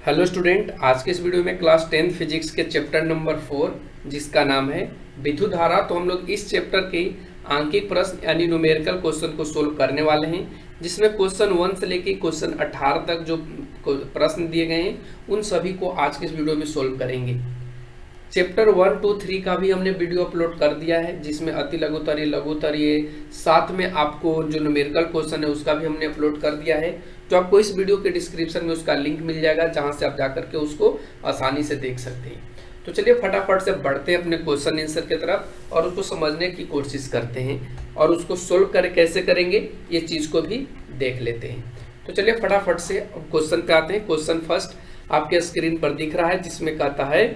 Hello student, आज के इस वीडियो में क्लास 10th फिजिक्स के चैप्टर नंबर 4 जिसका नाम है विद्युत धारा। तो हम लोग इस चैप्टर के आंकिक प्रश्न यानी न्यूमेरिकल क्वेश्चन को सोल्व करने वाले हैं, जिसमें क्वेश्चन 1 से लेकर क्वेश्चन 18 तक जो प्रश्न दिए गए हैं उन सभी को आज के इस वीडियो में सोल्व करेंगे। चैप्टर 1, 2, 3 का भी हमने वीडियो अपलोड कर दिया है, जिसमें अति लघुत्तरीय, लघुत्तरीय, साथ में आपको जो न्यूमेरिकल क्वेश्चन है उसका भी हमने अपलोड कर दिया है। तो आपको इस वीडियो के डिस्क्रिप्शन में उसका लिंक मिल जाएगा, जहां से आप जाकर के उसको आसानी से देख सकते हैं। तो चलिए फटाफट से बढ़ते हैं अपने क्वेश्चन आंसर की तरफ और उसको समझने की कोशिश करते हैं और उसको सोल्व कर कैसे करेंगे ये चीज़ को भी देख लेते हैं। तो चलिए फटाफट से क्वेश्चन पे आते हैं। क्वेश्चन फर्स्ट आपके स्क्रीन पर दिख रहा है, जिसमें कहता है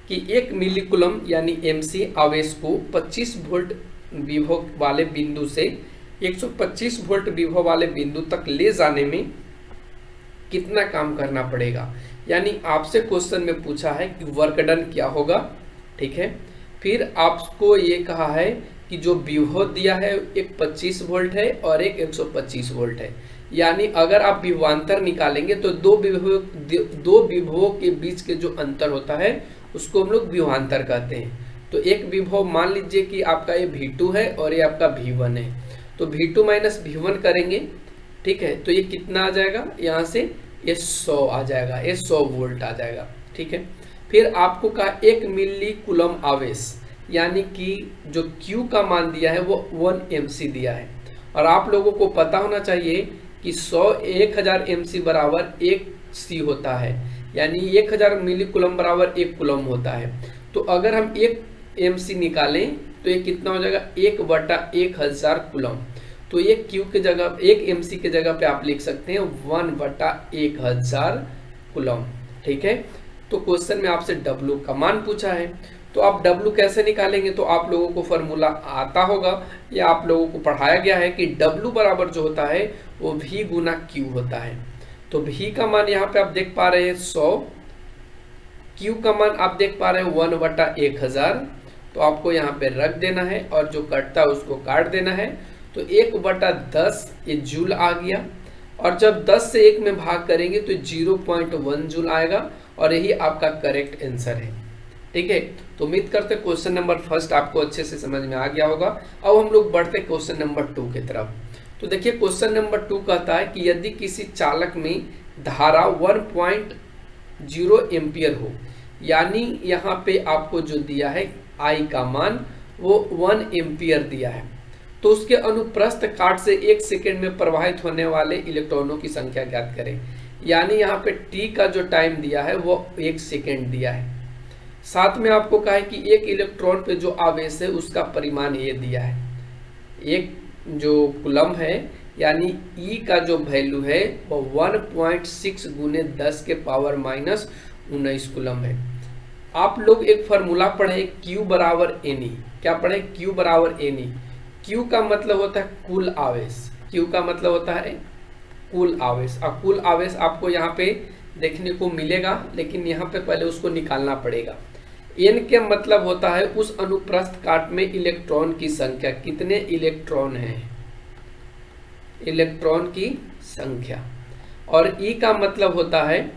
कि 1 मिली कूलम यानी mc आवेश को 25 वोल्ट विभव वाले बिंदु से 125 वोल्ट विभव वाले बिंदु तक ले जाने में कितना काम करना पड़ेगा। यानी आपसे क्वेश्चन में पूछा है कि वर्क डन क्या होगा, ठीक है। फिर आपको ये कहा है कि जो विभव दिया है एक 25 वोल्ट है और एक 125 वोल्ट है। यानी अगर आप विभवांतर निकालेंगे तो दो विभवों के बीच के जो अंतर होता है उसको हम लोग विभवांतर कहते हैं। तो एक विभव मान लीजिए कि आपका ये V2 है और ये आपका V1 है, तो V2 माइनस V1 करेंगे, ठीक है। तो ये कितना आ जाएगा, यहाँ से ये 100 आ जाएगा, ये 100 वोल्ट आ जाएगा, ठीक है। फिर आपको कहा 1 मिली कूलम आवेश, यानी कि जो Q का मान दिया है वो 1 mc दिया है। और आप लोगों को पता होना चाहिए कि 1000 mc बराबर 1 c होता है, यानी 1000 मिली कूलम बराबर 1 कूलम होता है। तो अगर हम 1 mc निकालें तो ये कितना हो जाएगा, 1/1000 कूलम। तो ये Q के जगह 1 mc के जगह पे आप लिख सकते हैं 1/1000 कूलम, ठीक है। तो क्वेश्चन में आपसे W का मान पूछा है, तो आप W कैसे निकालेंगे, तो आप लोगों को फॉर्मूला आता होगा या आप लोगों को पढ़ाया गया है कि W बराबर जो होता है वो V गुना Q होता है। तो V का मान यहाँ पे आप देख पा रहे हैं 100, Q का मान आप देख पा रहे हैं 1/1000। तो आपको यहाँ पे रख देना है और जो कटता है उसको काट देना है। तो 1/10 ये जूल आ गया, और जब 10 से 1 में भाग करेंगे तो 0.1 जूल आएगा, और यही आपका करेक्ट आंसर है, ठीक है। तो उम्मीद करते क्वेश्चन नंबर फर्स्ट आपको अच्छे से समझ में आ गया होगा। अब हम लोग बढ़ते क्वेश्चन नंबर 2 की तरफ। तो देखिए क्वेश्चन नंबर 2 कहता है कि यदि किसी चालक में धारा 1.0 एम्पियर हो, यानी यहाँ पे आपको जो दिया है I का मान वो 1 एम्पियर दिया है, तो उसके अनुप्रस्थ काट से 1 सेकेंड में प्रवाहित होने वाले इलेक्ट्रॉनों की संख्या ज्ञात करें। यानी यहाँ पे t का जो टाइम दिया है वो 1 सेकेंड दिया है। साथ में आपको कहा है कि एक इलेक्ट्रॉन पे जो आवेश है उसका परिमाण ये दिया है, एक जो कूलम है, यानी E का जो वैल्यू है वो 1.6 गुने 10 के पावर माइनस 19 कूलम है। आप लोग एक फार्मूला पढ़े Q बराबर Ne। क्या पढ़े, Q बराबर Ne। Q का मतलब होता है कुल आवेश, Q का मतलब होता है कुल आवेश। और कुल आवेश आपको यहाँ पे देखने को मिलेगा, लेकिन यहाँ पे पहले उसको निकालना पड़ेगा। N के मतलब होता है उस अनुप्रस्थ काट में इलेक्ट्रॉन की संख्या, कितने इलेक्ट्रॉन हैं, इलेक्ट्रॉन की संख्या। और E का मतलब होता है,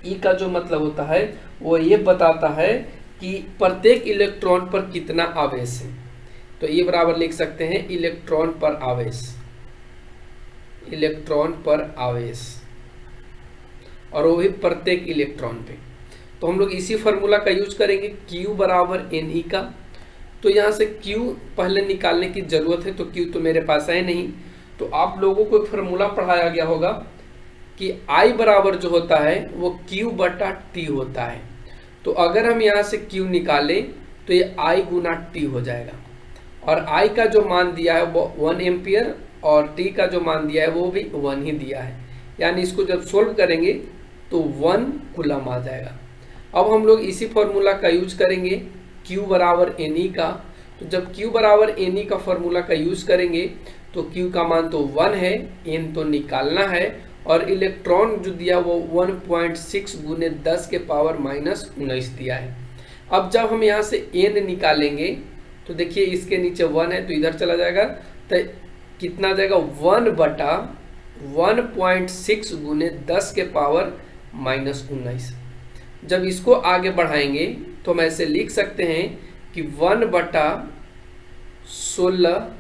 E का जो मतलब होता है वो ये बताता है कि प्रत्येक इलेक्ट्रॉन पर कितना आवेश है। तो ये बराबर लिख सकते हैं इलेक्ट्रॉन पर आवेश, इलेक्ट्रॉन पर आवेश, और वो भी प्रत्येक इलेक्ट्रॉन पे। तो हम लोग इसी फार्मूला का यूज करेंगे Q बराबर Ne का। तो यहाँ से Q पहले निकालने की जरूरत है, तो Q तो मेरे पास है नहीं। तो आप लोगों को फार्मूला पढ़ाया गया होगा कि I बराबर जो होता है वो Q/T होता है। तो अगर हम यहाँ से Q निकालें तो ये I गुना T हो जाएगा, और I का जो मान दिया है वो 1 एम्पियर और T का जो मान दिया है वो भी 1 ही दिया है। यानी इसको जब सोल्व करेंगे तो 1 कूलम आ जाएगा। अब हम लोग इसी फॉर्मूला का यूज करेंगे Q बराबर Ne का। तो जब Q बराबर Ne का फॉर्मूला का यूज करेंगे तो Q का मान तो 1 है, N तो निकालना है, और इलेक्ट्रॉन जो दिया वो 1.6 गुने 10 के पावर माइनस 19 दिया है। अब जब हम यहाँ से N निकालेंगे तो देखिए इसके नीचे 1 है तो इधर चला जाएगा, तो कितना आ जाएगा 1/1.6 गुने 10 के पावर -19। जब इसको आगे बढ़ाएंगे तो हम ऐसे लिख सकते हैं कि 1/16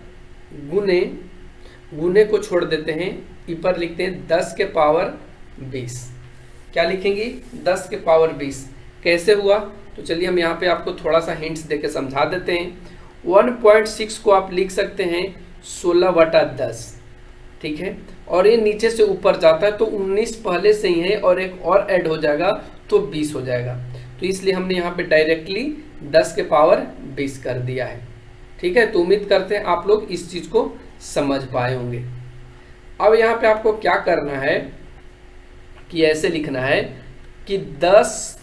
गुने को छोड़ देते हैं, ऊपर लिखते हैं 10 के पावर 20। क्या लिखेंगे? 10 के पावर 20। कैसे हुआ? तो चलिए हम यहाँ पे आपको थोड़ा सा हिंट्स देके समझा देते हैं। 1.6 को आप लिख सकते हैं 16/10, ठीक है, और ये नीचे से ऊपर जाता है तो 19 पहले से ही है और एक और ऐड हो जाएगा तो 20 हो जाएगा। तो इसलिए हमने यहाँ पे डायरेक्टली 10 के पावर 20 कर दिया है, ठीक है। तो उम्मीद करते हैं आप लोग इस चीज को समझ पाए होंगे। अब यहाँ पे आपको क्या करना है कि ऐसे लिखना है कि 10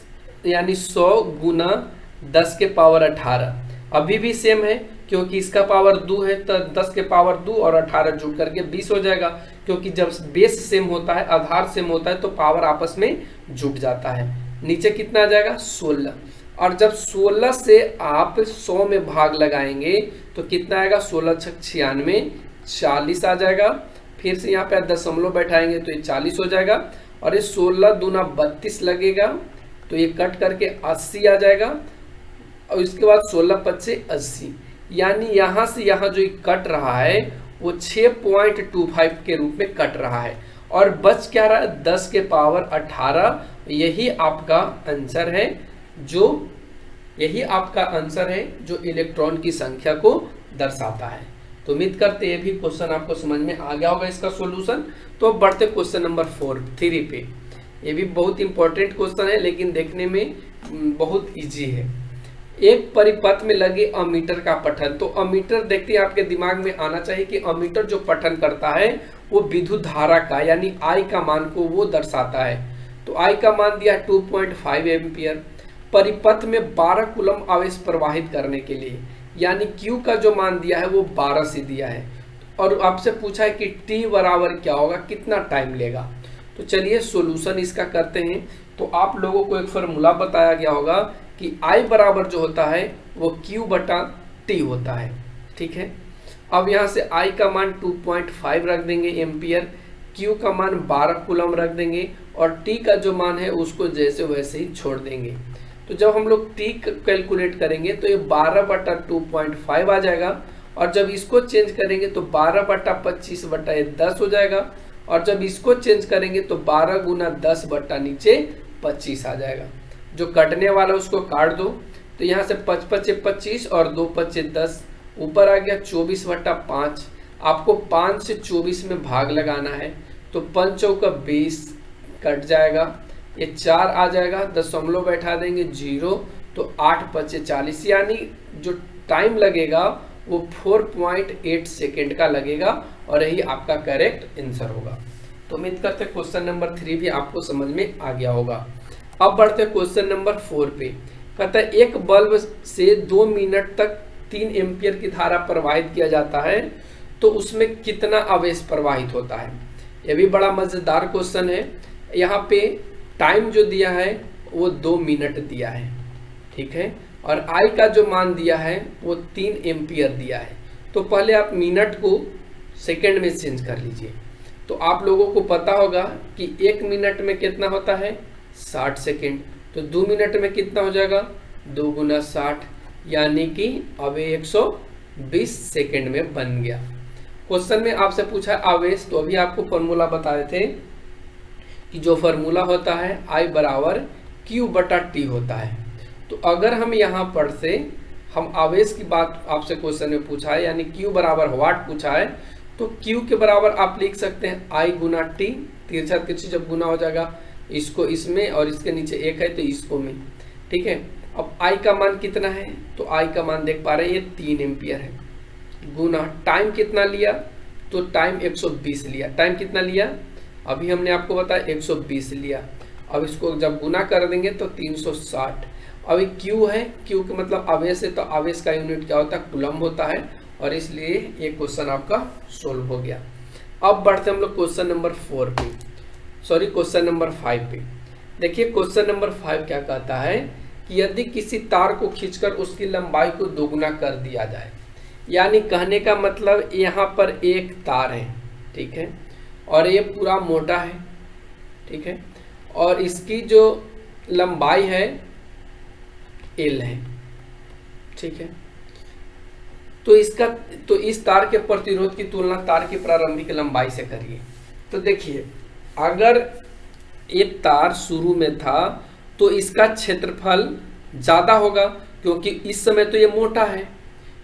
यानी 100 गुना 10 के पावर 18, अभी भी सेम है क्योंकि इसका पावर 2 है तो 10 के पावर 2 और 18 जुड़ करके 20 हो जाएगा, क्योंकि जब बेस सेम होता है, आधार सेम होता है तो पावर आपस में जुड़ जाता है। नीचे कितना आ जाएगा? 16। और जब 16 से आप 100 में भाग लगाएंगे तो कितना आएगा? 16 × 96, 40 आ जाएगा। फिर से यहाँ पे दशमलव बैठाएंगे तो ये 40 हो जाएगा, और ये 16 दूना 32 लगेगा तो ये कट करके 80 आ जाएगा, और इसके बाद 16 × 5 = 80, यानी यहाँ से यहाँ जो कट रहा है वो 6.25 के रूप में कट रहा है, और बच क्या रहा है? 10 के पावर 18। यही आपका आंसर है जो इलेक्ट्रॉन की संख्या को दर्शाता है। तो उम्मीद करते हैं ये भी क्वेश्चन आपको समझ में आ गया होगा इसका सॉल्यूशन। तो अब बढ़ते क्वेश्चन नंबर 3 पे। ये भी बहुत इंपॉर्टेंट क्वेश्चन है लेकिन देखने में बहुत इजी है। एक परिपथ में लगे अमीटर का पठन। तो अमीटर देखते हैं आपके दिमाग में आना चाहिए कि अमीटर जो पठन करता है वो विद्युत धारा का यानी आई का मान को वो दर्शाता है। तो आई का मान दिया 2.5 एम्पियर। परिपथ में 12 कूलम आवेश प्रवाहित करने के लिए, यानी Q का जो मान दिया है वो 12 से दिया है, और आपसे पूछा है कि T बराबर क्या होगा, कितना टाइम लेगा। तो चलिए सॉल्यूशन इसका करते हैं। तो आप लोगों को एक फार्मूला बताया गया होगा कि I बराबर जो होता है वो Q/T होता है, ठीक है। अब यहाँ से I का मान 2.5 रख देंगे एम्पियर, Q का मान 12 कूलम रख देंगे, और T का जो मान है उसको जैसे वैसे ही छोड़ देंगे। तो जब हम लोग T कैलकुलेट करेंगे तो ये 12/2.5 आ जाएगा, और जब इसको चेंज करेंगे तो 12/25/10 हो जाएगा, और जब इसको चेंज करेंगे तो 12 गुना 10/25 आ जाएगा। जो कटने वाला उसको काट दो, तो यहाँ से 5×5 = 25 और 2×5 = 10, ऊपर आ गया 24/5। आपको 5 से 24 में भाग लगाना है, तो 5 × 20 कट जाएगा, ये 4 आ जाएगा, दशमलव बैठा देंगे 0, तो 8×5 = 40, यानी जो टाइम लगेगा वो 4.8 सेकेंड का लगेगा, और यही आपका करेक्ट आंसर होगा। तो उम्मीद करते हैं क्वेश्चन नंबर 3 भी आपको समझ में आ गया होगा। अब बढ़ते हैं क्वेश्चन नंबर 4 पे। कहता है एक बल्ब से 2 मिनट तक 3 एम्पियर की धारा प्रवाहित किया जाता है, तो उसमें कितना आवेश प्रवाहित होता है। यह भी बड़ा मजेदार क्वेश्चन है। यहाँ पे टाइम जो दिया है वो 2 मिनट दिया है, ठीक है, और आई का जो मान दिया है वो 3 एम्पियर दिया है। तो पहले आप मिनट को सेकंड में चेंज कर लीजिए। तो आप लोगों को पता होगा कि 1 मिनट में कितना होता है 60 सेकेंड, तो 2 मिनट में कितना हो जाएगा 2 गुना 60, यानी कि अब 120 सेकेंड में बन गया। क्वेश्चन में आपसे पूछा आवेश, तो अभी आपको फॉर्मूला बताए थे कि जो फार्मूला होता है I बराबर Q/T होता है। तो अगर हम यहाँ पर से हम आवेश की बात आपसे क्वेश्चन में पूछा है, यानी Q बराबर वाट पूछा है, तो Q के बराबर आप लिख सकते हैं I गुना T, तिरछा तिरछी जब गुना हो जाएगा, इसको इसमें और इसके नीचे 1 है तो इसको में, ठीक है। अब I का मान कितना है, तो I का मान देख पा रहे हैं ये 3 एम्पियर है, गुना टाइम कितना लिया, तो टाइम 120 लिया। टाइम कितना लिया अभी हमने आपको बताया 120 लिया। अब इसको जब गुना कर देंगे तो 360। अभी Q है, Q का मतलब आवेश है, तो आवेश का यूनिट क्या होता है कूलम होता है, और इसलिए ये क्वेश्चन आपका सोल्व हो गया। अब बढ़ते हम लोग क्वेश्चन नंबर 5 पे। देखिए क्वेश्चन नंबर 5 क्या कहता है कि यदि किसी तार को खींचकर उसकी लंबाई को दोगुना कर दिया जाए, यानी कहने का मतलब यहाँ पर एक तार है, ठीक है, और ये पूरा मोटा है, ठीक है, और इसकी जो लंबाई है L है, ठीक है। तो इस तार के प्रतिरोध की तुलना तार की प्रारंभिक लंबाई से करिए। तो देखिए, अगर एक तार शुरू में था तो इसका क्षेत्रफल ज्यादा होगा, क्योंकि इस समय तो ये मोटा है।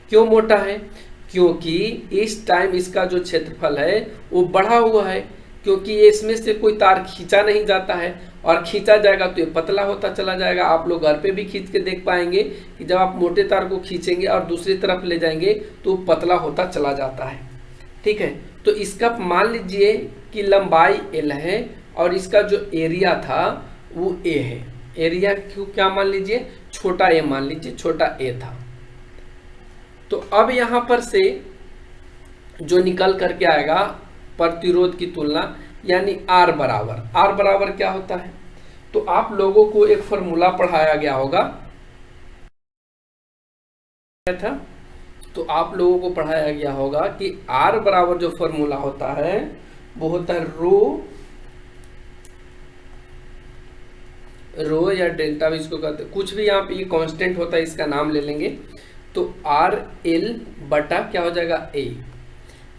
क्यों मोटा है? क्योंकि इस टाइम इसका जो क्षेत्रफल है वो बढ़ा हुआ है, क्योंकि ये इसमें से कोई तार खींचा नहीं जाता है, और खींचा जाएगा तो ये पतला होता चला जाएगा। आप लोग घर पे भी खींच के देख पाएंगे कि जब आप मोटे तार को खींचेंगे और दूसरी तरफ ले जाएंगे तो पतला होता चला जाता है, ठीक है। तो इसका मान लीजिए कि लंबाई L है और इसका जो एरिया था वो A है। एरिया क्यों क्या मान लीजिए, छोटा A मान लीजिए, छोटा A था। तो अब यहां पर से जो निकल करके आएगा प्रतिरोध की तुलना, यानी R बराबर क्या होता है? तो आप लोगों को एक फॉर्मूला पढ़ाया गया होगा था, तो आप लोगों को पढ़ाया गया होगा कि R बराबर जो फॉर्मूला होता है वो होता है रो या डेल्टा भी इसको कहते हैं, कुछ भी यहाँ पे ये कांस्टेंट होता है, इसका नाम ले लेंगे। तो RL बटा क्या हो जाएगा A।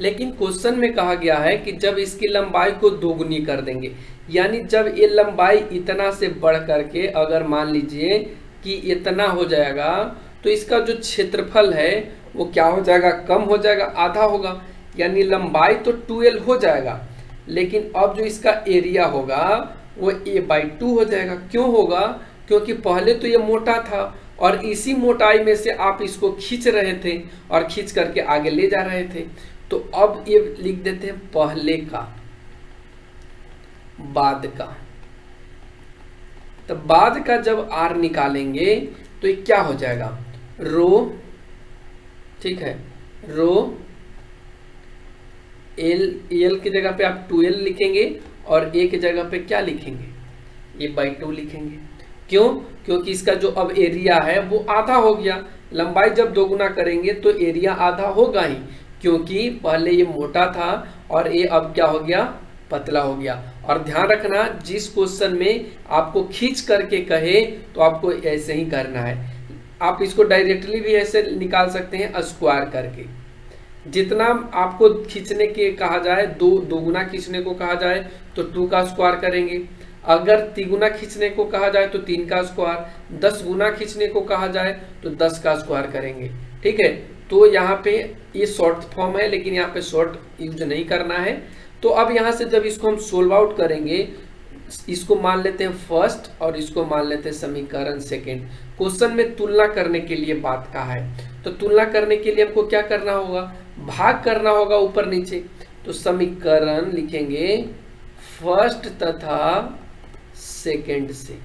लेकिन क्वेश्चन में कहा गया है कि जब इसकी लंबाई को दोगुनी कर देंगे, यानी जब ये लंबाई इतना से बढ़ करके अगर मान लीजिए कि इतना हो जाएगा तो इसका जो क्षेत्रफल है वो क्या हो जाएगा, कम हो जाएगा, आधा होगा। यानी लंबाई तो 2L हो जाएगा, लेकिन अब जो इसका एरिया होगा वो A/2 हो जाएगा। क्यों होगा? क्योंकि पहले तो ये मोटा था और इसी मोटाई में से आप इसको खींच रहे थे और खींच करके आगे ले जा रहे थे। तो अब ये लिख देते हैं पहले का बाद का। तो बाद का जब R निकालेंगे तो ये क्या हो जाएगा, रो, ठीक है, रो L की जगह पे आप 2L लिखेंगे और A की जगह पे क्या लिखेंगे, A/2 लिखेंगे। क्यों? क्योंकि इसका जो अब एरिया है वो आधा हो गया। लंबाई जब दोगुना करेंगे तो एरिया आधा होगा ही, क्योंकि पहले ये मोटा था और ये अब क्या हो गया, पतला हो गया। और ध्यान रखना, जिस क्वेश्चन में आपको खींच करके कहे तो आपको ऐसे ही करना है। आप इसको डायरेक्टली भी ऐसे निकाल सकते हैं, स्क्वायर करके। जितना आपको खींचने के कहा जाए, दोगुना खींचने को कहा जाए तो 2 का स्क्वायर करेंगे। अगर 3 गुना खींचने को कहा जाए तो 3 का स्क्वायर, 10 गुना खींचने को कहा जाए तो 10 का स्क्वायर करेंगे, ठीक है। तो यहाँ पे ये शॉर्ट फॉर्म है, लेकिन यहाँ पे शॉर्ट यूज नहीं करना है। तो अब यहाँ से जब इसको हम सोल्व आउट करेंगे, इसको मान लेते हैं फर्स्ट और इसको मान लेते हैं समीकरण सेकेंड। क्वेश्चन में तुलना करने के लिए बात कहा है, तो तुलना करने के लिए हमको क्या करना होगा, भाग करना होगा ऊपर नीचे। तो समीकरण लिखेंगे फर्स्ट तथा सेकेंड से।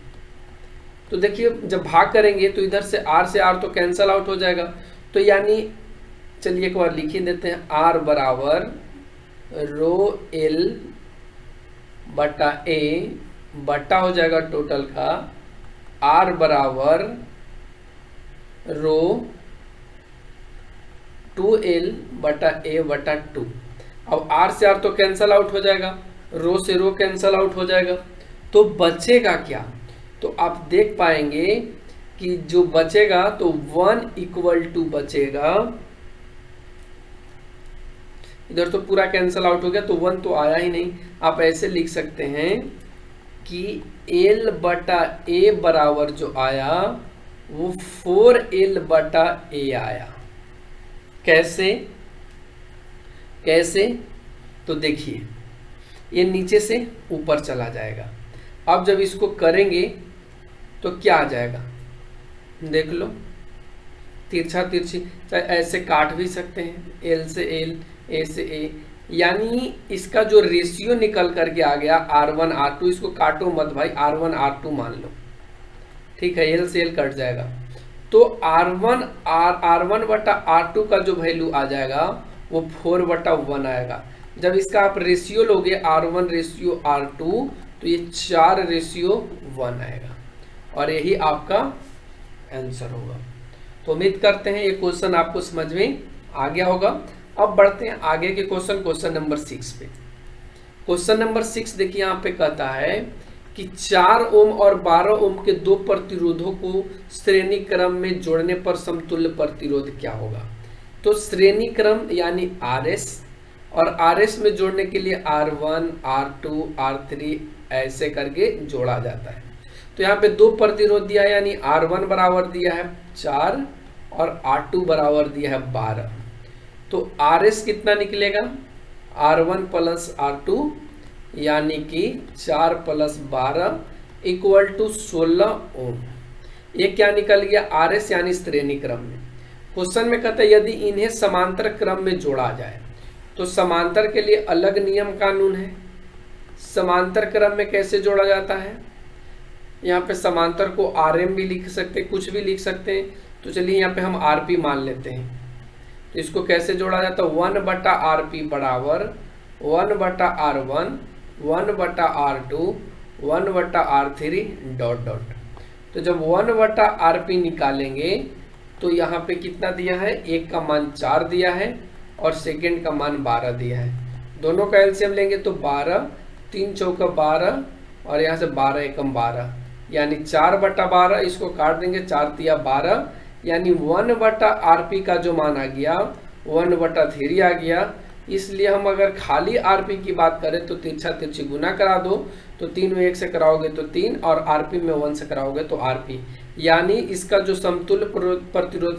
तो देखिए, जब भाग करेंगे तो इधर से R तो कैंसल आउट हो जाएगा। तो यानी चलिए एक बार लिख ही देते हैं, R बराबर रो L बटा A बटा हो जाएगा टोटल का R बराबर रो 2L बटा A बटा 2। अब R से R तो कैंसल आउट हो जाएगा, रो से रो कैंसल आउट हो जाएगा, तो बचेगा क्या? तो आप देख पाएंगे कि जो बचेगा तो 1 = बचेगा। इधर तो पूरा कैंसल आउट हो गया, तो 1 तो आया ही नहीं। आप ऐसे लिख सकते हैं कि L बटा A बराबर जो आया वो 4L बटा A आया। कैसे? तो देखिए, ये नीचे से ऊपर चला जाएगा। अब जब इसको करेंगे तो क्या आ जाएगा, देख लो, तिरछा तिरछी, चाहे ऐसे काट भी सकते हैं, L से L, A से A, यानी इसका जो रेशियो निकल करके आ गया R1 R2, इसको काटो मत भाई, R1 R2 मान लो, ठीक है, L से L कट जाएगा। तो R1 बटा R2 का जो वैल्यू आ जाएगा वो 4/1 आएगा। जब इसका आप रेशियो लोगे R1 रेशियो R2 तो ये 4/1 आएगा, और यही आपका आंसर होगा। तो उम्मीद करते हैं ये क्वेश्चन आपको समझ में आ गया होगा। अब बढ़ते हैं आगे के क्वेश्चन नंबर 6 पे। क्वेश्चन नंबर 6 देखिए, यहाँ पे कहता है कि 4 ओम और 12 ओम के दो प्रतिरोधों को श्रेणी क्रम में जोड़ने पर समतुल्य प्रतिरोध क्या होगा। तो श्रेणी क्रम यानी RS और RS में जोड़ने के लिए R1, R2, R3 ऐसे करके जोड़ा जाता है। तो यहाँ पे दो प्रतिरोध दिया है, यानी R1 बराबर दिया है 4 और R2 बराबर दिया है 12। तो RS कितना निकलेगा, R1 प्लस R2 यानी कि 4 प्लस 12 इक्वल टू 16 ओम। ये क्या निकल गया, RS यानी श्रेणी क्रम में। क्वेश्चन में कहता है यदि इन्हें समांतर क्रम में जोड़ा जाए, तो समांतर के लिए अलग नियम कानून है। समांतर क्रम में कैसे जोड़ा जाता है, यहाँ पे समांतर को RM भी लिख सकते हैं, कुछ भी लिख सकते हैं। तो चलिए यहाँ पे हम RP मान लेते हैं। तो इसको कैसे जोड़ा जाता है, 1/RP बराबर 1/R1, 1/R2, 1/R3 dot dot. तो जब 1/RP निकालेंगे तो यहाँ पे कितना दिया है, एक का मान 4 दिया है और सेकेंड का मान 12 दिया है। दोनों का एलसीएम लेंगे तो 12, 3 चौका 12 और यहाँ से 12 एकम 12 यानी 4/12। इसको काट देंगे, 4 तिया 12 यानी 1/RP का जो मान आ गया 1/3 आ गया। इसलिए हम अगर खाली RP की बात करें तो तिरछा तिरछी गुना करा दो, तो 3 में 1 से कराओगे तो 3 और RP में 1 से कराओगे तो RP, यानी इसका जो समतुल्य प्रतिरोध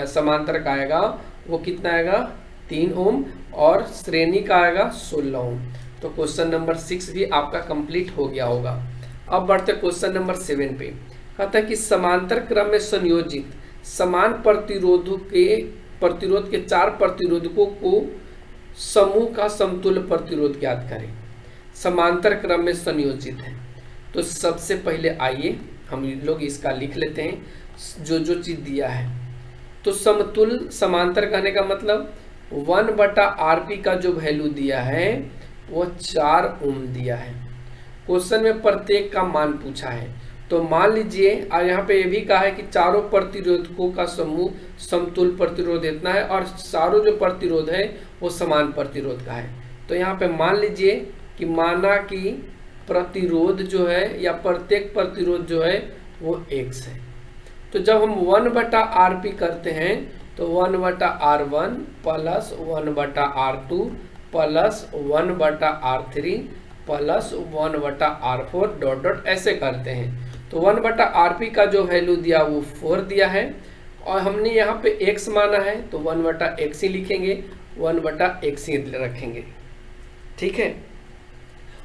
समांतर का आएगा वो कितना आएगा, 3 ओम और श्रेणी का आएगा 16 ओम। तो क्वेश्चन नंबर 6 भी आपका कंप्लीट हो गया होगा। अब बढ़ते क्वेश्चन नंबर 7 पे। कहता है कि समांतर क्रम में संयोजित समान प्रतिरोध के 4 प्रतिरोधकों को समूह का समतुल्य प्रतिरोध ज्ञात करें। समांतर क्रम में संयोजित है, तो सबसे पहले आइए हम लोग इसका लिख लेते हैं जो जो चीज दिया है। तो समतुल्य समांतर कहने का मतलब 1/RP का जो वैल्यू दिया है वो 4 ओम दिया है। क्वेश्चन में प्रत्येक का मान पूछा है, तो मान लीजिए और यहाँ पे ये भी कहा है कि चारों प्रतिरोधकों का समूह समतुल्य प्रतिरोध इतना है और चारों जो प्रतिरोध है वो समान प्रतिरोध का है। तो यहाँ पे मान लीजिए कि माना कि प्रतिरोध जो है या प्रत्येक प्रतिरोध जो है वो X है। तो जब हम 1/RP करते हैं तो 1/R1 plus 1/R2 plus 1/R3 plus 1/R4 dot dot ऐसे करते हैं। तो 1/RP का जो वैल्यू दिया वो 4 दिया है और हमने यहाँ पे X माना है तो 1/X ही लिखेंगे, 1/X ही रखेंगे, ठीक है।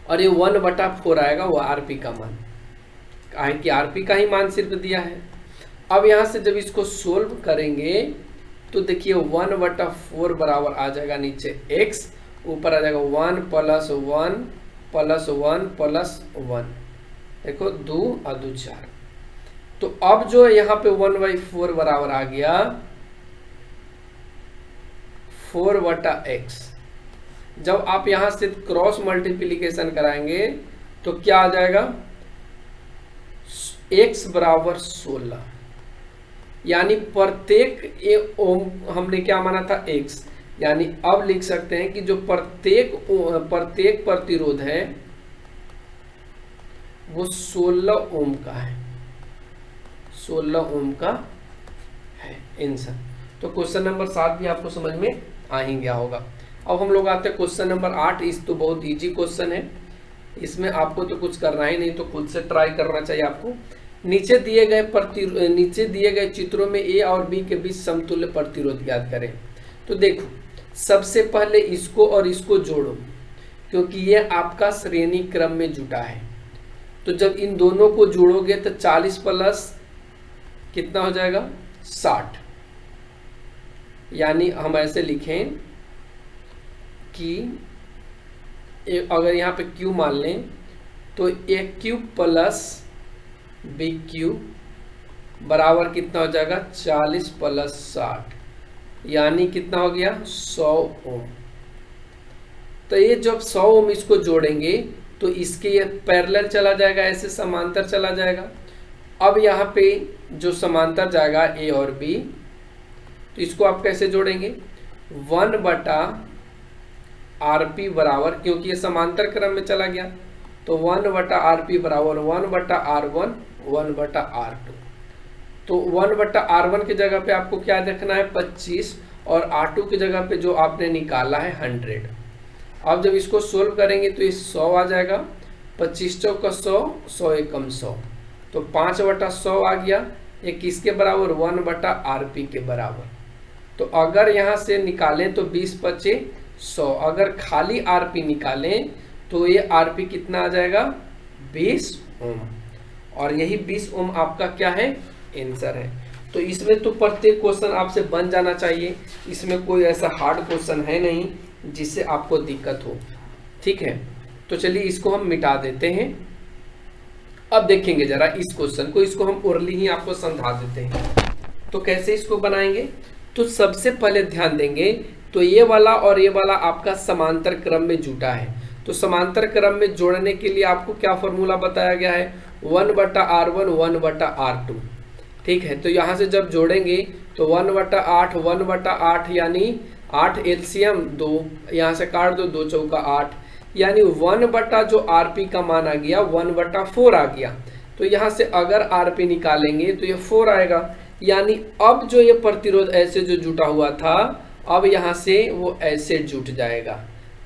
और ये 1/4 आएगा वो RP का मान, काहे कि RP का ही मान सिर्फ दिया है। अब यहाँ से जब इसको सोल्व करेंगे तो देखिए 1/4 बराबर आ जाएगा नीचे X, ऊपर आ जाएगा 1 प्लस 1 प्लस 1 प्लस 1, देखो 2 और 2 4। तो अब जो यहाँ पे 1/4 बराबर आ गया 4/X। जब आप यहाँ से क्रॉस मल्टीप्लिकेशन कराएंगे तो क्या आ जाएगा, X बराबर 16, यानी प्रत्येक ओम हमने क्या माना था X, यानी अब लिख सकते हैं कि जो प्रत्येक प्रतिरोध है वो 16 ओम का है, 16 ओम का है आंसर। तो क्वेश्चन नंबर 7 भी आपको समझ में आ ही गया होगा। अब हम लोग आते हैं क्वेश्चन नंबर 8। इस तो बहुत इजी क्वेश्चन है, इसमें आपको तो कुछ करना ही नहीं, तो खुद से ट्राई करना चाहिए आपको। नीचे दिए गए चित्रों में A और B के बीच समतुल्य प्रतिरोध ज्ञात करें। तो देखो सबसे पहले इसको और इसको जोड़ो, क्योंकि ये आपका श्रेणी क्रम में जुटा है। तो जब इन दोनों को जोड़ोगे तो 40 प्लस कितना हो जाएगा 60, यानी हम ऐसे लिखें कि अगर यहाँ पे Q मान लें तो AQ प्लस BQ बराबर कितना हो जाएगा 40 प्लस 60, यानी कितना हो गया 100 ओम। तो ये जब 100 ओम इसको जोड़ेंगे तो इसके ये पैरेलल चला जाएगा, ऐसे समांतर चला जाएगा। अब यहाँ पे जो समांतर जाएगा A और B, तो इसको आप कैसे जोड़ेंगे, 1/RP बराबर, क्योंकि ये समांतर क्रम में चला गया तो 1/RP बराबर 1/R1 1/R2। तो 1/R1 की जगह पे आपको क्या रखना है 25 और R2 की जगह पे जो आपने निकाला है 100। अब जब इसको सोल्व करेंगे तो ये 100 आ जाएगा, 25 चौका 100, 100 एकम 100, तो 5/100 आ गया। ये किसके बराबर 1/RP के बराबर। तो अगर यहाँ से निकालें तो 20 पचे 100, अगर खाली RP निकालें तो ये RP कितना आ जाएगा 20 ओम, और यही 20 ओम आपका क्या है आंसर है। तो इसमें तो प्रत्येक क्वेश्चन आपसे बन जाना चाहिए, इसमें कोई ऐसा हार्ड क्वेश्चन है नहीं जिससे आपको दिक्कत हो, ठीक है। तो चलिए इसको हम मिटा देते हैं। अब देखेंगे जरा इस क्वेश्चन को, इसको हम ओरली ही आपको समझा देते हैं। तो कैसे इसको बनाएंगे, तो सबसे पहले ध्यान देंगे तो ये वाला और ये वाला आपका समांतर क्रम में जुटा है। तो समांतर क्रम में जोड़ने के लिए आपको क्या फॉर्मूला बताया गया है 1/R1 1/R2, ठीक है। तो यहाँ से जब जोड़ेंगे तो 1/8 1/8 यानी 8 एलसीएम 2, यहाँ से काट दो 2 चौका 8, यानी 1 जो RP का मान आ गया 1/4 आ गया। तो यहाँ से अगर RP निकालेंगे तो ये 4 आएगा, यानी अब जो ये प्रतिरोध ऐसे जो जुटा हुआ था अब यहाँ से वो ऐसे जुट जाएगा।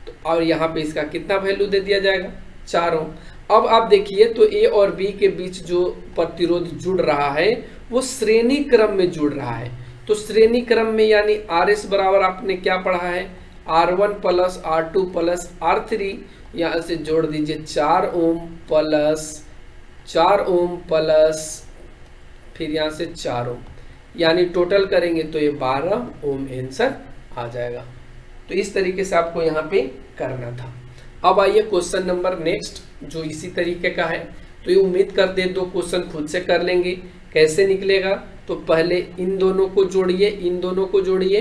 तो और यहाँ पे इसका कितना वैल्यू दे दिया जाएगा 4 ओम। अब आप देखिए तो A और B के बीच जो प्रतिरोध जुड़ रहा है वो श्रेणी क्रम में जुड़ रहा है। तो श्रेणी क्रम में यानी RS बराबर आपने क्या पढ़ा है R1 plus R2 plus R3, यहाँ से जोड़ दीजिए 4 ओम प्लस 4 ओम प्लस फिर यहाँ से 4 ओम, यानी टोटल करेंगे तो ये 12 ओम आंसर आ जाएगा। तो इस तरीके से आपको यहाँ पे करना था। अब आइए क्वेश्चन नंबर नेक्स्ट जो इसी तरीके का है। तो ये उम्मीद करते हैं 2 क्वेश्चन खुद से कर लेंगे। कैसे निकलेगा, तो पहले इन दोनों को जोड़िए, इन दोनों को जोड़िए,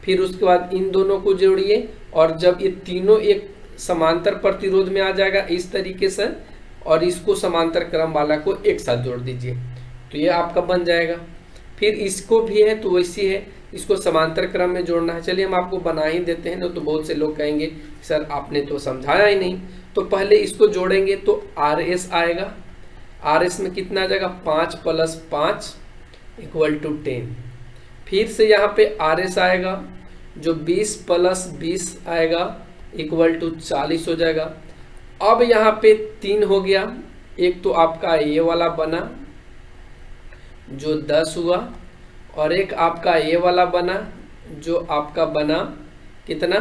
फिर उसके बाद इन दोनों को जोड़िए, और जब ये तीनों एक समांतर प्रतिरोध में आ जाएगा इस तरीके से, और इसको समांतर क्रम वाला को एक साथ जोड़ दीजिए तो ये आपका बन जाएगा। फिर इसको भी है तो वैसी है, इसको समांतर क्रम में जोड़ना है। चलिए हम आपको बना ही देते हैं ना, तो बहुत से लोग कहेंगे सर आपने तो समझाया ही नहीं। तो पहले इसको जोड़ेंगे तो RS आएगा, RS में कितना आ जाएगा 5 + 5 = 10। फिर से यहाँ पे RS आएगा जो 20 + 20 आएगा = 40 हो जाएगा। अब यहाँ पे 3 हो गया, एक तो आपका ये वाला बना जो 10 हुआ, और एक आपका ये वाला बना जो आपका बना कितना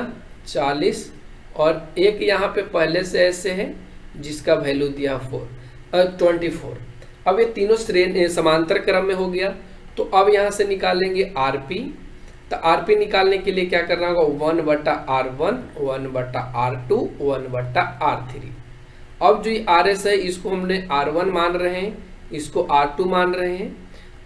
40, और एक यहाँ पे पहले से ऐसे है जिसका वैल्यू दिया 24। अब ये तीनों श्रेणी समांतर क्रम में हो गया। तो अब यहाँ से निकालेंगे RP। तो RP निकालने के लिए क्या करना होगा 1/R1 1/R2 1/R3। अब जो ये RS है इसको हमने R1 मान रहे हैं, इसको R2 मान रहे हैं।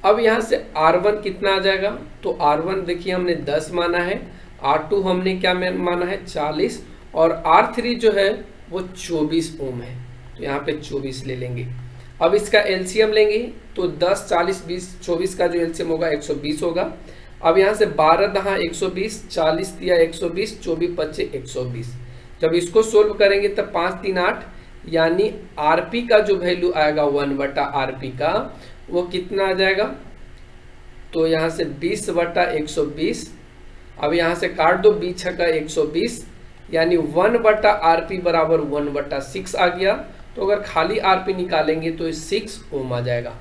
अब यहाँ से R1 कितना आ जाएगा, तो R1 देखिए हमने 10 माना है, R2 हमने क्या माना है 40, और R3 जो है वो 24 ओम है। तो यहाँ पे 24 ले लेंगे। अब इसका एलसीएम लेंगे तो 10 40 20 24 का जो एलसीएम होगा 120 होगा। अब यहाँ से 12 दहा 120, 40 दिया 120, 24 25 120। जब इसको सोल्व करेंगे तब 5 3 8, यानी RP का जो वैल्यू आएगा 1/RP का वो कितना आ जाएगा, तो यहाँ से 20/120। अब यहाँ से काट दो 20 का 120, यानी 1/RP बराबर 1/6 आ गया। तो अगर खाली RP निकालेंगे तो 6 ओम आ जाएगा।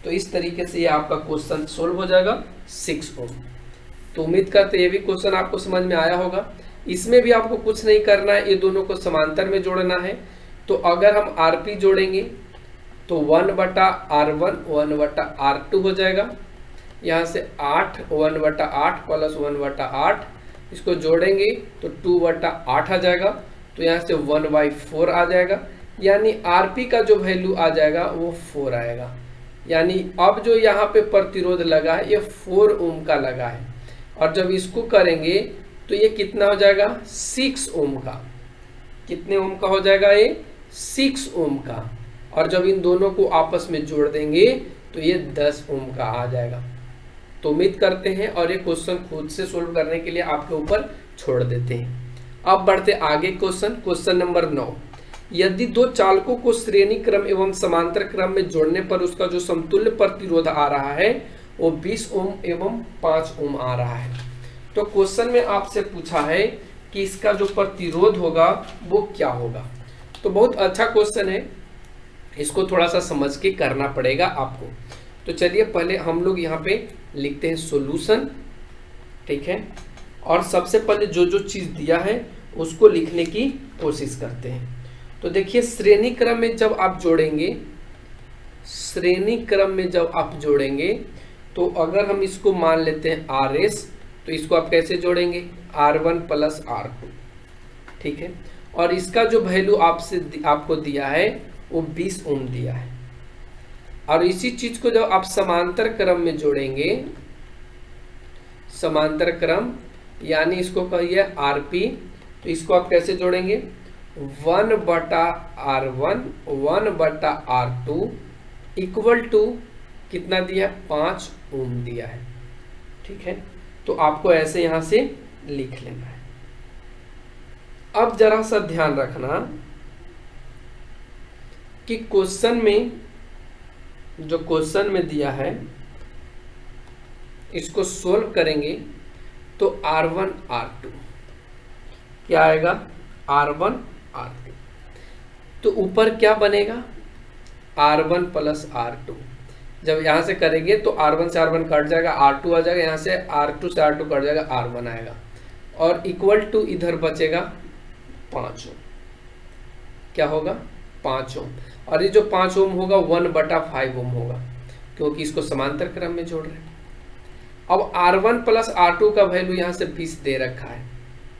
तो इस तरीके से ये आपका क्वेश्चन सोल्व हो जाएगा 6 ओम। तो उम्मीद करते हैं ये भी क्वेश्चन आपको समझ में आया होगा। इसमें भी आपको कुछ नहीं करना है, ये दोनों को समांतर में जोड़ना है। तो अगर हम RP जोड़ेंगे तो 1/R1 1/R2 हो जाएगा। यहाँ से 8 1/8 प्लस 1/8, इसको जोड़ेंगे तो 2/8 आ जाएगा। तो यहाँ से 1/4 आ जाएगा, यानी RP का जो वैल्यू आ जाएगा वो 4 आएगा। यानी अब जो यहाँ पे प्रतिरोध लगा है ये 4 ओम का लगा है, और जब इसको करेंगे तो ये कितना हो जाएगा 6 ओम का। कितने ओम का हो जाएगा ये 6 ओम का। और जब इन दोनों को आपस में जोड़ देंगे तो ये 10 ओम का आ जाएगा। तो उम्मीद करते हैं, और ये क्वेश्चन खुद से सोल्व करने के लिए आपके ऊपर छोड़ देते हैं। अब बढ़ते आगे क्वेश्चन नंबर 9। यदि दो चालकों को श्रेणी क्रम एवं समांतर क्रम में जोड़ने पर उसका जो समतुल्य प्रतिरोध आ रहा है वो 20 ओम एवं 5 ओम आ रहा है। तो क्वेश्चन में आपसे पूछा है कि इसका जो प्रतिरोध होगा वो क्या होगा। तो बहुत अच्छा क्वेश्चन है, इसको थोड़ा सा समझ के करना पड़ेगा आपको। तो चलिए पहले हम लोग यहाँ पे लिखते हैं सॉल्यूशन, ठीक है, और सबसे पहले जो जो चीज दिया है उसको लिखने की कोशिश करते हैं। तो देखिए श्रेणी क्रम में जब आप जोड़ेंगे, श्रेणी क्रम में जब आप जोड़ेंगे तो अगर हम इसको मान लेते हैं RS, तो इसको आप कैसे जोड़ेंगे R1 प्लस R2, ठीक है, और इसका जो वैल्यू आपको दिया है वो 20 ओम दिया है। और इसी चीज को जब आप समांतर क्रम में जोड़ेंगे, समांतर क्रम यानी इसको कहिए RP, तो इसको आप कैसे जोड़ेंगे 1/R1 1/R2 इक्वल टू कितना दिया है 5 ओम दिया है, ठीक है। तो आपको ऐसे यहां से लिख लेना है। अब जरा सा ध्यान रखना कि क्वेश्चन में जो क्वेश्चन में दिया है इसको सोल्व करेंगे तो R1 R2 क्या आएगा R1 R2, तो ऊपर क्या बनेगा R1 प्लस R2। जब यहां से करेंगे तो R1 से R1 कट जाएगा, R2 आ जाएगा, यहां से R2 से R2 कट जाएगा, R1 आएगा, और इक्वल टू इधर बचेगा 5 ओम। क्या होगा 5 ओम, और ये जो 5 ओम होगा 1/5 ओम होगा, क्योंकि इसको समांतर क्रम में जोड़ रहे हैं। अब R1 प्लस R2 का वैल्यू यहाँ से 20 दे रखा है,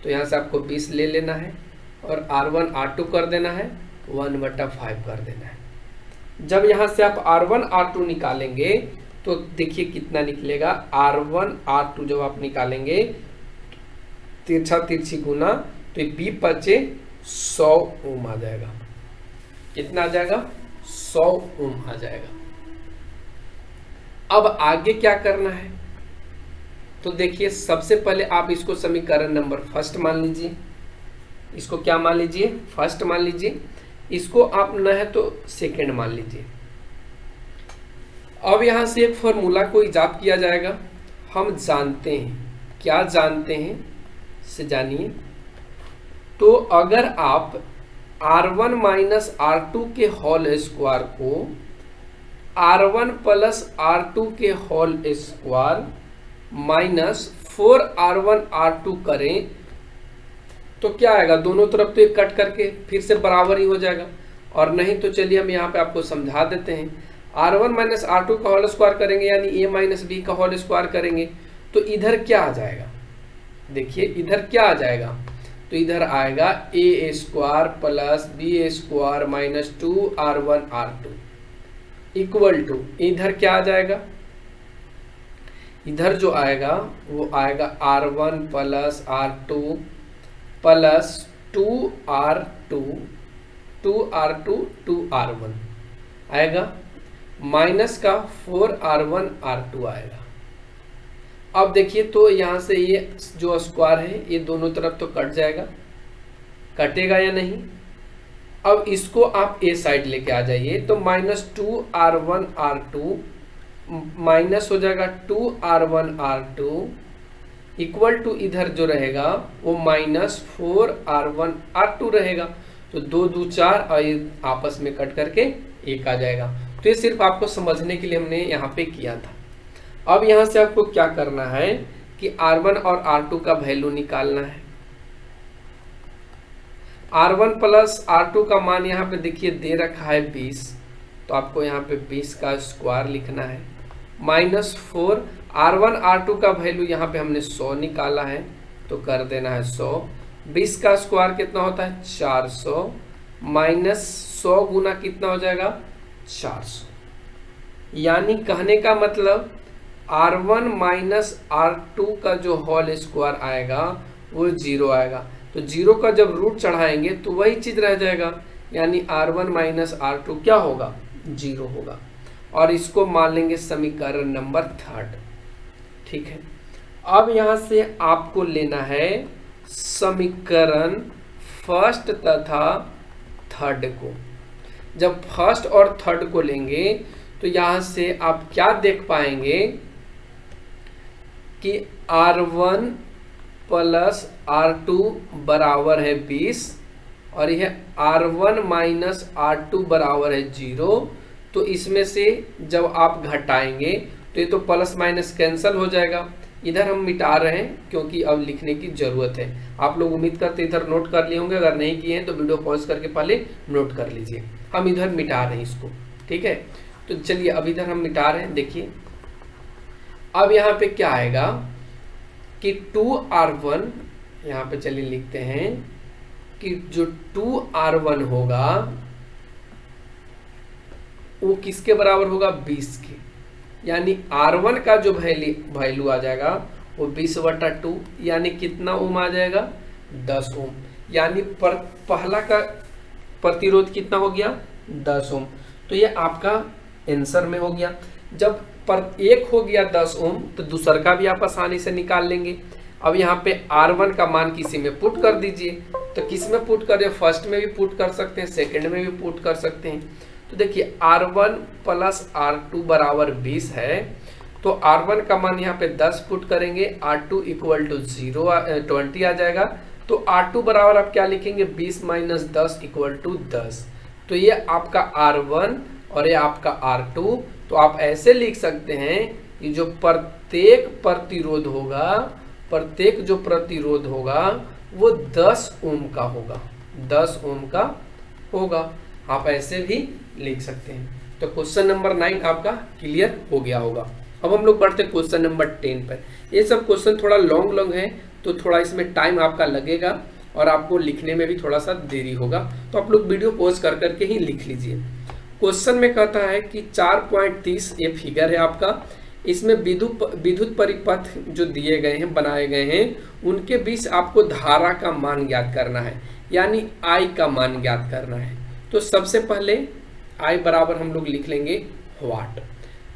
तो यहाँ से आपको 20 ले लेना है और R1 R2 कर देना है, 1/5 कर देना है। जब यहाँ से आप R1 R2 निकालेंगे तो देखिए कितना निकलेगा, R1 R2 जब आप निकालेंगे तिरछा तिरछी गुना, तो ये 20 100 ओम आ जाएगा। कितना आ जाएगा 100 ओम आ जाएगा। अब आगे क्या करना है, तो देखिए सबसे पहले आप इसको समीकरण नंबर फर्स्ट मान लीजिए, इसको क्या मान लीजिए फर्स्ट मान लीजिए, इसको आप न है तो सेकंड मान लीजिए। अब यहां से एक फॉर्मूला को इजाद किया जाएगा। हम जानते हैं, क्या जानते हैं से जानिए। तो अगर आप R1 माइनस R2 के होल स्क्वायर को R1 प्लस R2 के whole square minus 4R1 R2 करें तो क्या आएगा, दोनों तरफ तो एक कट करके फिर से बराबर ही हो जाएगा। और नहीं तो चलिए हम यहाँ पे आपको समझा देते हैं, R1 माइनस R2 का होल स्क्वायर करेंगे यानी A माइनस B का होल स्क्वायर करेंगे, तो इधर क्या आ जाएगा, देखिए इधर क्या आ जाएगा, तो इधर आएगा A square plus B square minus 2R1 R2 equal to, इधर क्या आ जाएगा, इधर जो आएगा वो आएगा R1 plus R2 plus 2R2 2R1 आएगा, माइनस का 4R1 R2 आएगा। अब देखिए तो यहाँ से ये जो स्क्वायर है ये दोनों तरफ तो कट जाएगा, कटेगा या नहीं। अब इसको आप ए साइड लेके आ जाइए, तो माइनस 2R1 R2 माइनस हो जाएगा 2R1 R2 इक्वल टू इधर जो रहेगा वो माइनस 4R1 R2 रहेगा। तो 2 2 4 और ये आपस में कट करके 1 आ जाएगा। तो ये सिर्फ आपको समझने के लिए हमने यहाँ पे किया था। अब यहाँ से आपको क्या करना है कि R1 और R2 का वैल्यू निकालना है। R1 प्लस R2 का मान यहाँ पे देखिए दे रखा है 20, तो आपको यहाँ पे 20 का स्क्वायर लिखना है, माइनस 4 R1 R2 का वैल्यू यहाँ पे हमने 100 निकाला है, तो कर देना है 100। 20 का स्क्वायर कितना होता है 400, माइनस 100 गुना कितना हो जाएगा 400, यानी कहने का मतलब R1 माइनस R2 का जो होल स्क्वायर आएगा वो 0 आएगा। तो 0 का जब रूट चढ़ाएंगे तो वही चीज रह जाएगा, यानी R1 माइनस R2 क्या होगा 0 होगा। और इसको मान लेंगे समीकरण नंबर 3, ठीक है। अब यहां से आपको लेना है समीकरण फर्स्ट तथा थर्ड को। जब फर्स्ट और थर्ड को लेंगे तो यहाँ से आप क्या देख पाएंगे कि R1 प्लस R2 बराबर है 20 और यह R1 माइनस R2 बराबर है 0। तो इसमें से जब आप घटाएंगे तो ये तो प्लस माइनस कैंसिल हो जाएगा। इधर हम मिटा रहे हैं क्योंकि अब लिखने की ज़रूरत है। आप लोग उम्मीद करते इधर नोट कर लिए होंगे, अगर नहीं किए हैं तो वीडियो पॉज करके पहले नोट कर लीजिए। हम इधर मिटा रहे हैं इसको, ठीक है। तो चलिए अब इधर हम मिटा रहे हैं, देखिए अब यहाँ पे क्या आएगा कि 2R1, यहाँ पे चलिए लिखते हैं कि जो 2R1 होगा वो किसके बराबर होगा, 20 के। यानी R1 का जो वैल्यू आ जाएगा वो 20/2, यानी कितना ओम आ जाएगा, 10 ओम। यानी पहला का प्रतिरोध कितना हो गया, 10 ओम। तो ये आपका आंसर में हो गया। जब एक हो गया 10 ओम तो दूसरा का भी आप आसानी से निकाल लेंगे। अब यहाँ पे R1 का मान किसी में पुट कर दीजिए। तो किस में पुट करें, फर्स्ट में भी पुट कर सकते हैं, सेकंड में भी पुट कर सकते हैं। तो देखिए R1 प्लस R2 बराबर 20 है, तो R1 का मान यहाँ पे 10 पुट करेंगे, R2 इक्वल टू 20 आ जाएगा। तो R2 बराबर आप क्या लिखेंगे, 20 माइनस 10 इक्वल टू 10। तो ये आपका R1 और ये आपका R2। तो आप ऐसे लिख सकते हैं कि जो प्रत्येक प्रतिरोध होगा वो 10 ओम का होगा, 10 ओम का होगा। आप ऐसे भी लिख सकते हैं। तो क्वेश्चन नंबर 9 आपका क्लियर हो गया होगा। अब हम लोग बढ़ते हैं क्वेश्चन नंबर 10 पर। ये सब क्वेश्चन थोड़ा लॉन्ग है तो थोड़ा इसमें टाइम आपका लगेगा और आपको लिखने में भी थोड़ा सा देरी होगा। तो आप लोग वीडियो पॉज कर करके ही लिख लीजिए। क्वेश्चन में कहता है कि 4.30 ये फिगर है आपका, इसमें विद्युत परिपथ जो दिए गए हैं, बनाए गए हैं, उनके बीच आपको धारा का मान ज्ञात करना है, यानी I का मान ज्ञात करना है। तो सबसे पहले I बराबर हम लोग लिख लेंगे वाट।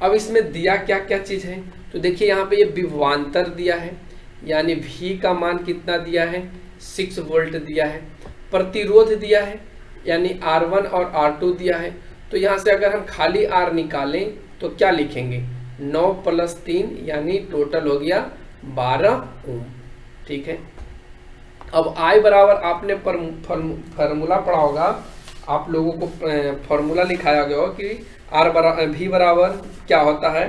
अब इसमें दिया क्या क्या चीज़ है, तो देखिए यहाँ पे ये विभवांतर दिया है, यानी V का मान कितना दिया है, 6 वोल्ट दिया है। प्रतिरोध दिया है, यानी R1 और R2 दिया है। तो यहाँ से अगर हम खाली R निकालें तो क्या लिखेंगे, 9 + 3 यानी टोटल हो गया 12 ओम, ठीक है। अब I बराबर आपने फार्मूला पढ़ा होगा, आप लोगों को फार्मूला लिखाया गया हो कि V बराबर क्या होता है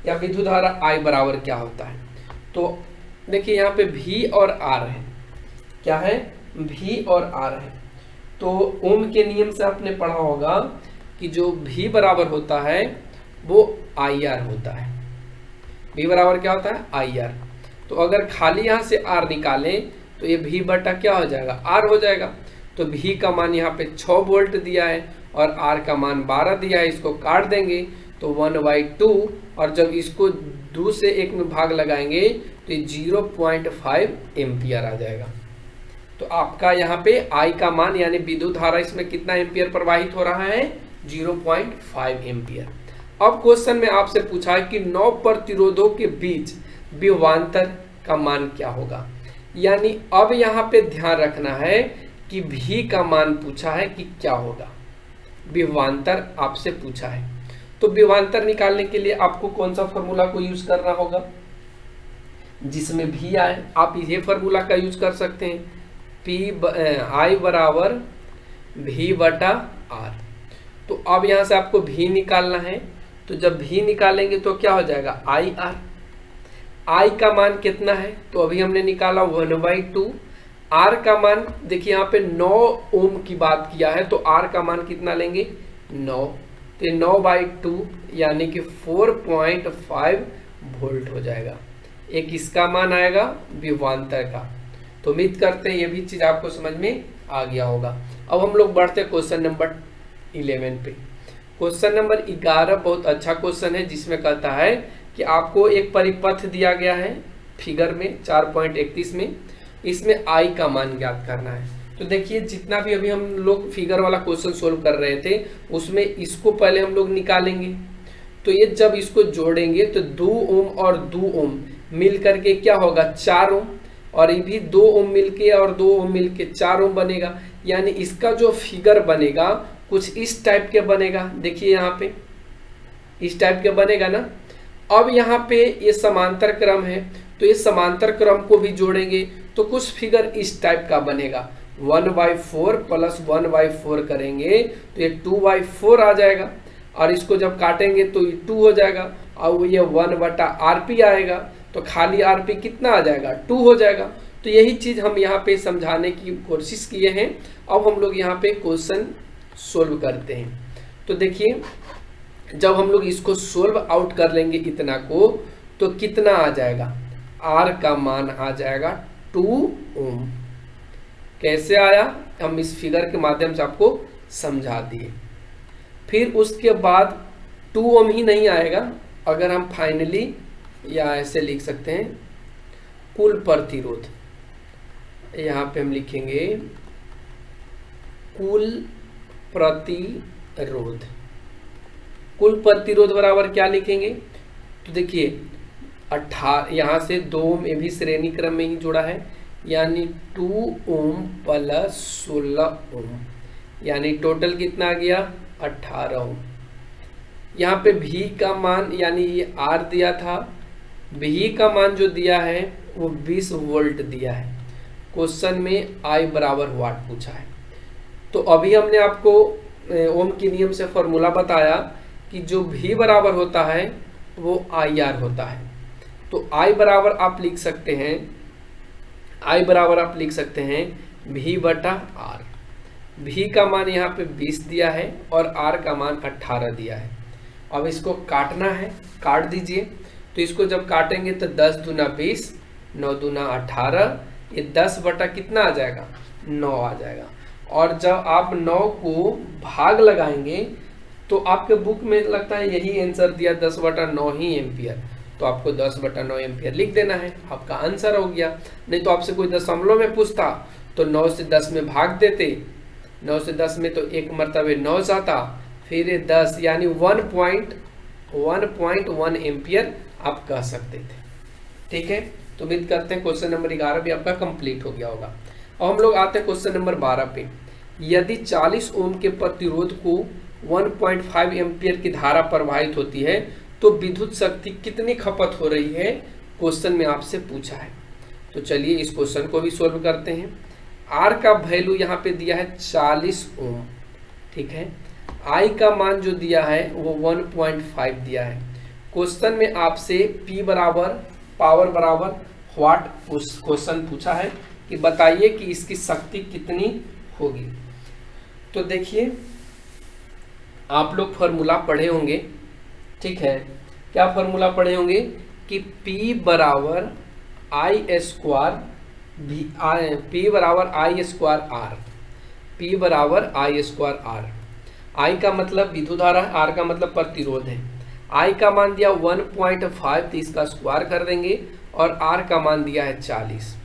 या विद्युत धारा I बराबर क्या होता है। तो देखिए यहाँ पे V और R है, क्या है, V और R है। तो ओम के नियम से आपने पढ़ा होगा कि जो V बराबर होता है वो IR होता है। V बराबर क्या होता है, IR। तो अगर खाली यहाँ से R निकालें तो ये V बटा क्या हो जाएगा, R हो जाएगा। तो V का मान यहाँ पे 6 वोल्ट दिया है और R का मान 12 दिया है। इसको काट देंगे तो 1/2, और जब इसको 2 से 1 में भाग लगाएंगे तो 0.5 एम्पियर आ जाएगा। तो आपका यहाँ पे I का मान यानी विद्युत धारा इसमें कितना एम्पियर प्रवाहित हो रहा है, 0.5 एम्पियर। अब क्वेश्चन में आपसे पूछा है कि 9 प्रतिरोधों के बीच विभवांतर का मान क्या होगा। यानी अब यहाँ पे ध्यान रखना है कि V का मान पूछा है कि क्या होगा, विभवांतर आपसे पूछा है। तो विभवांतर निकालने के लिए आपको कौन सा फॉर्मूला को यूज करना होगा, जिसमें V आए। आप ये फॉर्मूला का यूज कर सकते हैं, I बराबर V बटा R। तो अब यहाँ से आपको V निकालना है। तो जब V निकालेंगे तो क्या हो जाएगा, IR। I का मान कितना है, तो अभी हमने निकाला 1/2। R का मान देखिए यहाँ पे 9 ओम की बात किया है, तो R का मान कितना लेंगे, 9। तो 9/2 यानी कि 4.5 वोल्ट हो जाएगा। एक इसका मान आएगा विभवांतर का। तो उम्मीद करते हैं ये भी चीज़ आपको समझ में आ गया होगा। अब हम लोग बढ़ते हैं क्वेश्चन नंबर 11 पे। क्वेश्चन नंबर 11 बहुत अच्छा क्वेश्चन है, जिसमें कहता है कि आपको एक परिपथ दिया गया है फिगर में 4.31 में, इसमें I का मान ज्ञात करना है। तो देखिए जितना भी अभी हम लोग फिगर वाला क्वेश्चन सोल्व कर रहे थे उसमें इसको पहले हम लोग निकालेंगे। तो ये जब इसको जोड़ेंगे तो 2 ओम और 2 ओम मिल करके क्या होगा, 4 ओम, और ये भी 2 ओम मिलके और 2 ओम मिलके 4 ओम बनेगा। यानी इसका जो फिगर बनेगा कुछ इस टाइप के बनेगा। देखिए यहाँ पे इस टाइप के बनेगा ना। अब यहाँ पे ये समांतर क्रम है, तो ये समांतर क्रम को भी जोड़ेंगे तो कुछ फिगर इस टाइप का बनेगा। 1/4 प्लस 1/4 करेंगे तो ये 2/4 आ जाएगा, और इसको जब काटेंगे तो ये 2 हो जाएगा, और ये 1/RP आएगा, तो खाली RP कितना आ जाएगा, 2 हो जाएगा। तो यही चीज हम यहाँ पे समझाने की कोशिश किए हैं। अब हम लोग यहाँ पे क्वेश्चन सोल्व करते हैं। तो देखिए जब हम लोग इसको सोल्व आउट कर लेंगे इतना को, तो कितना आ जाएगा, R का मान आ जाएगा 2 ओम। कैसे आया, हम इस फिगर के माध्यम से आपको समझा दिए। फिर उसके बाद 2 ओम ही नहीं आएगा, अगर हम फाइनली या ऐसे लिख सकते हैं कुल प्रतिरोध, यहाँ पे हम लिखेंगे कुल प्रतिरोध। कुल प्रतिरोध बराबर क्या लिखेंगे, तो देखिए 18, यहाँ से 2 ओम ये भी श्रेणी क्रम में ही जुड़ा है, यानी 2 ओम प्लस 16 ओम, यानी टोटल कितना आ गया 18 ओम। यहाँ पे V का मान यानी ये R दिया था, V का मान जो दिया है वो 20 वोल्ट दिया है। क्वेश्चन में I बराबर वाट पूछा है। तो अभी हमने आपको ओम के नियम से फॉर्मूला बताया कि जो V बराबर होता है वो IR होता है। तो I बराबर आप लिख सकते हैं, I बराबर आप लिख सकते हैं V/R। V का मान यहाँ पे 20 दिया है और R का मान 18 दिया है। अब इसको काटना है, काट दीजिए। तो इसको जब काटेंगे तो 10 दूना 20, 9 दूना 18, ये 10 बटा कितना आ जाएगा 9 आ जाएगा। और जब आप 9 को भाग लगाएंगे तो आपके बुक में लगता है यही आंसर दिया 10/9 ही एम्पियर, तो आपको 10/9 एम्पियर लिख देना है, आपका आंसर हो गया। नहीं तो आपसे कोई दशमलव में पूछता तो 9 से 10 में भाग देते, 9 से 10 में तो एक मरतबे 9 जाता, फिर ये 10 यानी 1.1 एम्पियर आप कह सकते थे। ठीक है, तो उम्मीद करते हैं क्वेश्चन नंबर 11 भी आपका कंप्लीट हो गया होगा। अब हम लोग आते हैं क्वेश्चन नंबर 12 पे। यदि 40 ओम के प्रतिरोध को 1.5 एम्पियर की धारा प्रवाहित होती है तो विद्युत शक्ति कितनी खपत हो रही है, क्वेश्चन में आपसे पूछा है। तो चलिए इस क्वेश्चन को भी सोल्व करते हैं। R का वैल्यू यहाँ पे दिया है 40 ओम, ठीक है। I का मान जो दिया है वो 1.5 दिया है। क्वेश्चन में आपसे P बराबर पावर बराबर वाट क्वेश्चन पूछा है कि बताइए कि इसकी शक्ति कितनी होगी। तो देखिए आप लोग फॉर्मूला पढ़े होंगे, ठीक है। क्या फॉर्मूला पढ़े होंगे कि P बराबर I स्क्वायर P बराबर I स्क्वायर R, P बराबर I स्क्वायर R। I का मतलब विद्युत धारा, R का मतलब प्रतिरोध है। I का मान दिया 1.5, तो इसका स्क्वायर कर देंगे, और R का मान दिया है 40।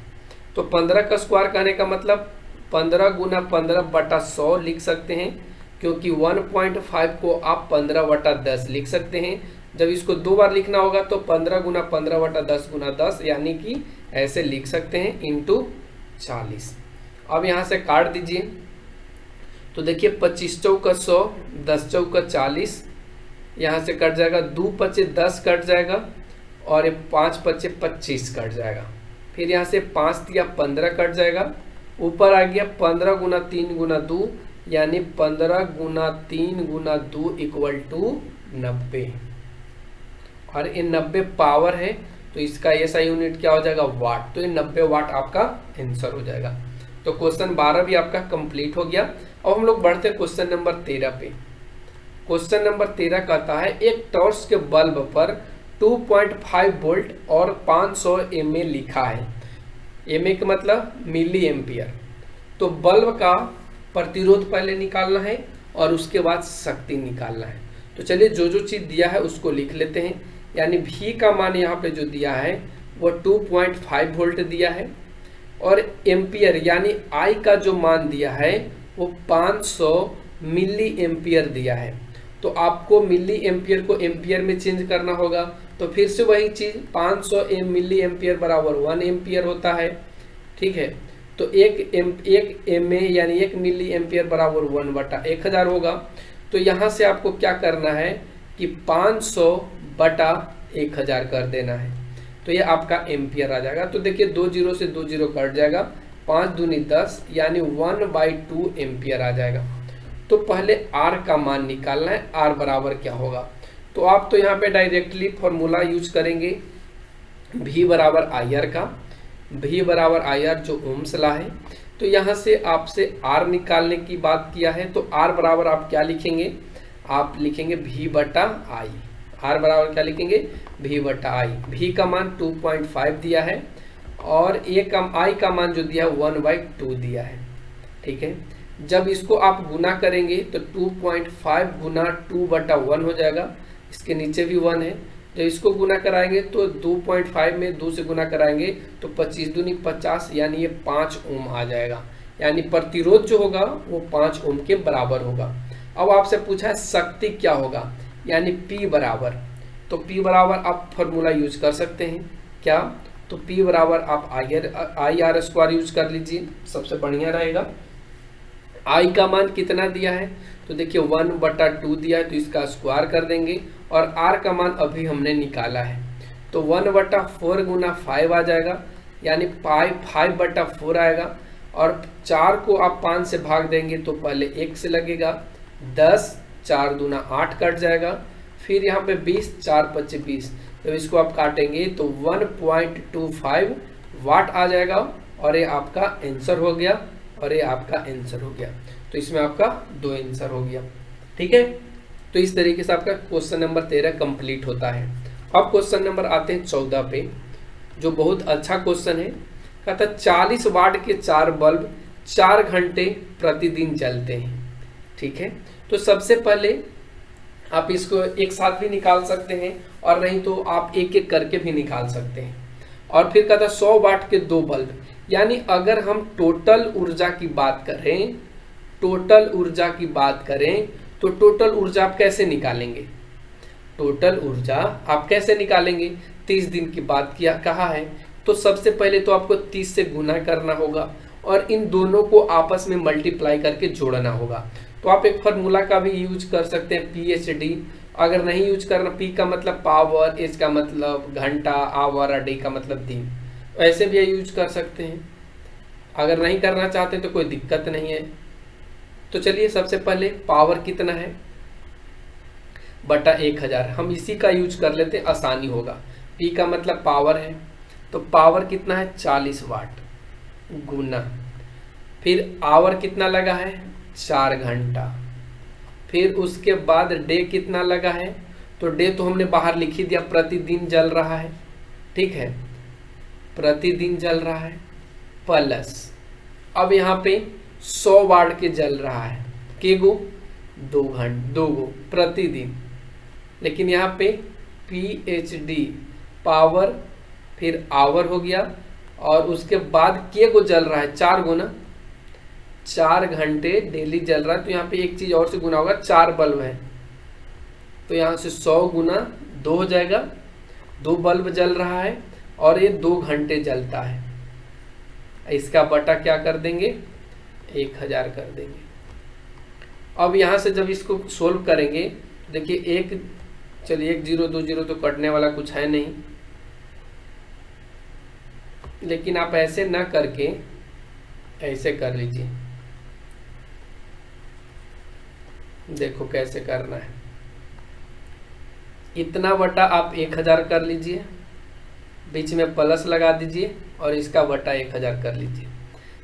तो 15 का स्क्वायर करने का मतलब 15 गुना 15/100 लिख सकते हैं, क्योंकि 1.5 को आप 15/10 लिख सकते हैं। जब इसको 2 बार लिखना होगा तो 15 गुना 15/10 गुना 10, यानी कि ऐसे लिख सकते हैं इंटू 40। अब यहाँ से काट दीजिए, तो देखिए 25 चौका 100, 10 चौका 40, यहाँ से कट जाएगा, 2 पचे 10 कट जाएगा, और ये 5 पचे 25 कट जाएगा। फिर यहाँ से 5 दिया 15 कट जाएगा, ऊपर आ गया 15 गुना 3 गुना 2, यानी 15 गुना 3 गुना 2 इक्वल टू 90, और ये 90 पावर है, तो इसका ऐसा यूनिट क्या हो जाएगा वाट। तो ये 90 वाट आपका आंसर हो जाएगा। तो क्वेश्चन 12 भी आपका कंप्लीट हो गया। अब हम लोग बढ़ते हैं क्वेश्चन नंबर 13 पे। क्वेश्चन नंबर 13 कहता है एक टॉर्च के बल्ब पर 2.5 वोल्ट और 500 mA लिखा है। mA का मतलब मिली एम्पियर। तो बल्ब का प्रतिरोध पहले निकालना है और उसके बाद शक्ति निकालना है। तो चलिए जो जो चीज़ दिया है उसको लिख लेते हैं। यानी V का मान यहाँ पे जो दिया है वो 2.5 वोल्ट दिया है, और एम्पियर यानी I का जो मान दिया है वो 500 मिली एम्पियर दिया है। तो आपको मिली एम्पियर को एम्पियर में चेंज करना होगा। तो फिर से वही चीज़ 500 मिली एम्पियर बराबर 1 एम्पियर होता है, ठीक है। तो एक MA यानी 1 मिली एम्पियर बराबर 1/1000 होगा। तो यहाँ से आपको क्या करना है कि 500/1000 कर देना है, तो ये आपका एम्पियर आ जाएगा। तो देखिए 2 जीरो से 2 जीरो कट जाएगा, 5 दूनी 10 यानी 1/2 एम्पियर आ जाएगा। तो पहले R का मान निकालना है, R बराबर क्या होगा। तो आप तो यहाँ पे डायरेक्टली फॉर्मूला यूज करेंगे V बराबर IR का, V बराबर IR जो ओम्स लॉ है। तो यहाँ से आपसे R निकालने की बात किया है, तो R बराबर आप क्या लिखेंगे, आप लिखेंगे V/I। R बराबर क्या लिखेंगे, V/I। V का मान 2.5 दिया है और I का मान जो दिया है 1/2 दिया है। ठीक है, जब इसको आप गुना करेंगे तो 2.5 गुना 2/1 हो जाएगा, इसके नीचे भी 1 है। जब इसको गुना कराएंगे तो 2.5 में 2 से गुना कराएंगे तो 25 दूनी 50 यानी ये 5 ओम आ जाएगा, यानी प्रतिरोध जो होगा वो 5 ओम के बराबर होगा। अब आपसे पूछा है शक्ति क्या होगा, यानी P बराबर, तो P बराबर आप फॉर्मूला यूज कर सकते हैं क्या, तो P बराबर आप IR² यूज कर लीजिए, सबसे बढ़िया रहेगा। I का मान कितना दिया है, तो देखिए 1/2 दिया है, तो इसका स्क्वायर कर देंगे और R का मान अभी हमने निकाला है, तो 1/4 गुना 5 आ जाएगा, यानी 5/4 आएगा। और 4 को आप 5 से भाग देंगे तो पहले 1 से लगेगा, 10 4 दूना 8 कट जाएगा, फिर यहाँ पे 20 4 5 20, तो इसको आप काटेंगे तो 1.25 वाट आ जाएगा और ये आपका आंसर हो गया, और ये आपका आंसर हो गया। तो इसमें आपका 2 आंसर हो गया। ठीक है, तो इस तरीके से आपका क्वेश्चन नंबर 13 कंप्लीट होता है। अब क्वेश्चन नंबर आते हैं 14 पे, जो बहुत अच्छा क्वेश्चन है। कहता है 40 वाट के 4 बल्ब 4 घंटे प्रतिदिन जलते हैं। ठीक है, तो सबसे पहले आप इसको एक साथ भी निकाल सकते हैं और नहीं तो आप एक एक करके भी निकाल सकते हैं। और फिर कहता है 100 वाट के 2 बल्ब, यानी अगर हम टोटल ऊर्जा की बात करें, टोटल ऊर्जा की बात करें तो टोटल ऊर्जा आप कैसे निकालेंगे, टोटल ऊर्जा आप कैसे निकालेंगे, 30 दिन की बात किया कहा है, तो सबसे पहले तो आपको 30 से गुना करना होगा और इन दोनों को आपस में मल्टीप्लाई करके जोड़ना होगा। तो आप एक फार्मूला का भी यूज कर सकते हैं, PhD। अगर नहीं यूज करना, P का मतलब पावर, H का मतलब घंटा, आवर और D का मतलब दिन, ऐसे भी यूज कर सकते हैं। अगर नहीं करना चाहते तो कोई दिक्कत नहीं है। तो चलिए सबसे पहले पावर कितना है बटा 1000, हम इसी का यूज कर लेते हैं, आसानी होगा। P का मतलब पावर है, तो पावर कितना है 40 वाट गुना, फिर आवर कितना लगा है 4 घंटा, फिर उसके बाद डे कितना लगा है, तो डे तो हमने बाहर लिख ही दिया, प्रतिदिन जल रहा है। ठीक है, प्रतिदिन जल रहा है, प्लस अब यहाँ पे 100 वाट के जल रहा है, के गो 2 गो प्रतिदिन, लेकिन यहाँ पे PhD पावर फिर आवर हो गया और उसके बाद के गो जल रहा है 4 गुना, 4 घंटे डेली जल रहा है। तो यहाँ पे एक चीज और से गुना होगा, 4 बल्ब है तो यहाँ से 100 गुना 2 हो जाएगा, 2 बल्ब जल रहा है और ये 2 घंटे जलता है, इसका बटा क्या कर देंगे 1000 कर देंगे। अब यहाँ से जब इसको सोल्व करेंगे, देखिए चलिए 1 0 2 0 तो कटने वाला कुछ है नहीं, लेकिन आप ऐसे ना करके ऐसे कर लीजिए, देखो कैसे करना है। इतना बटा आप 1000 कर लीजिए, बीच में प्लस लगा दीजिए और इसका बटा 1000 कर लीजिए।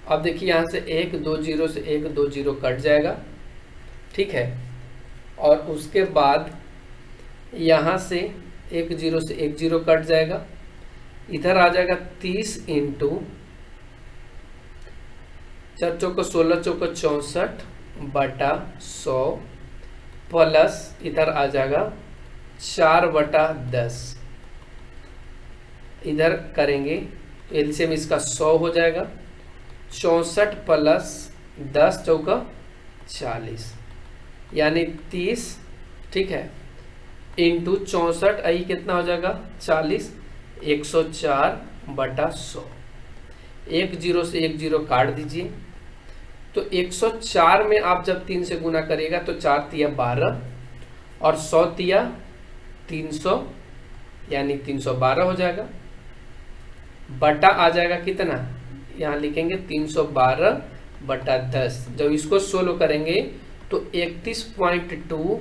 अब देखिए यहाँ से 1 2 0 से 1 2 0 कट जाएगा। ठीक है, और उसके बाद यहाँ से 1 0 से 1 0 कट जाएगा, इधर आ जाएगा 30 इंटू 4 चौका 16 चौका 64 बटा 100 प्लस इधर आ जाएगा 4 बटा 10, इधर करेंगे तो एलसीएम इसका 100 हो जाएगा, 64 प्लस 10 चौका 40 यानी 30। ठीक है, इंटू 64 आई कितना हो जाएगा 40, 104 बटा 100, एक जीरो से एक जीरो काट दीजिए। तो 104 में आप जब 3 से गुना करिएगा तो 4 तिया 12 और 100 तिया 300 यानी 312 हो जाएगा। बटा आ जाएगा कितना, यहाँ लिखेंगे 312 बटा 10। जब इसको सोल्व करेंगे तो 31.2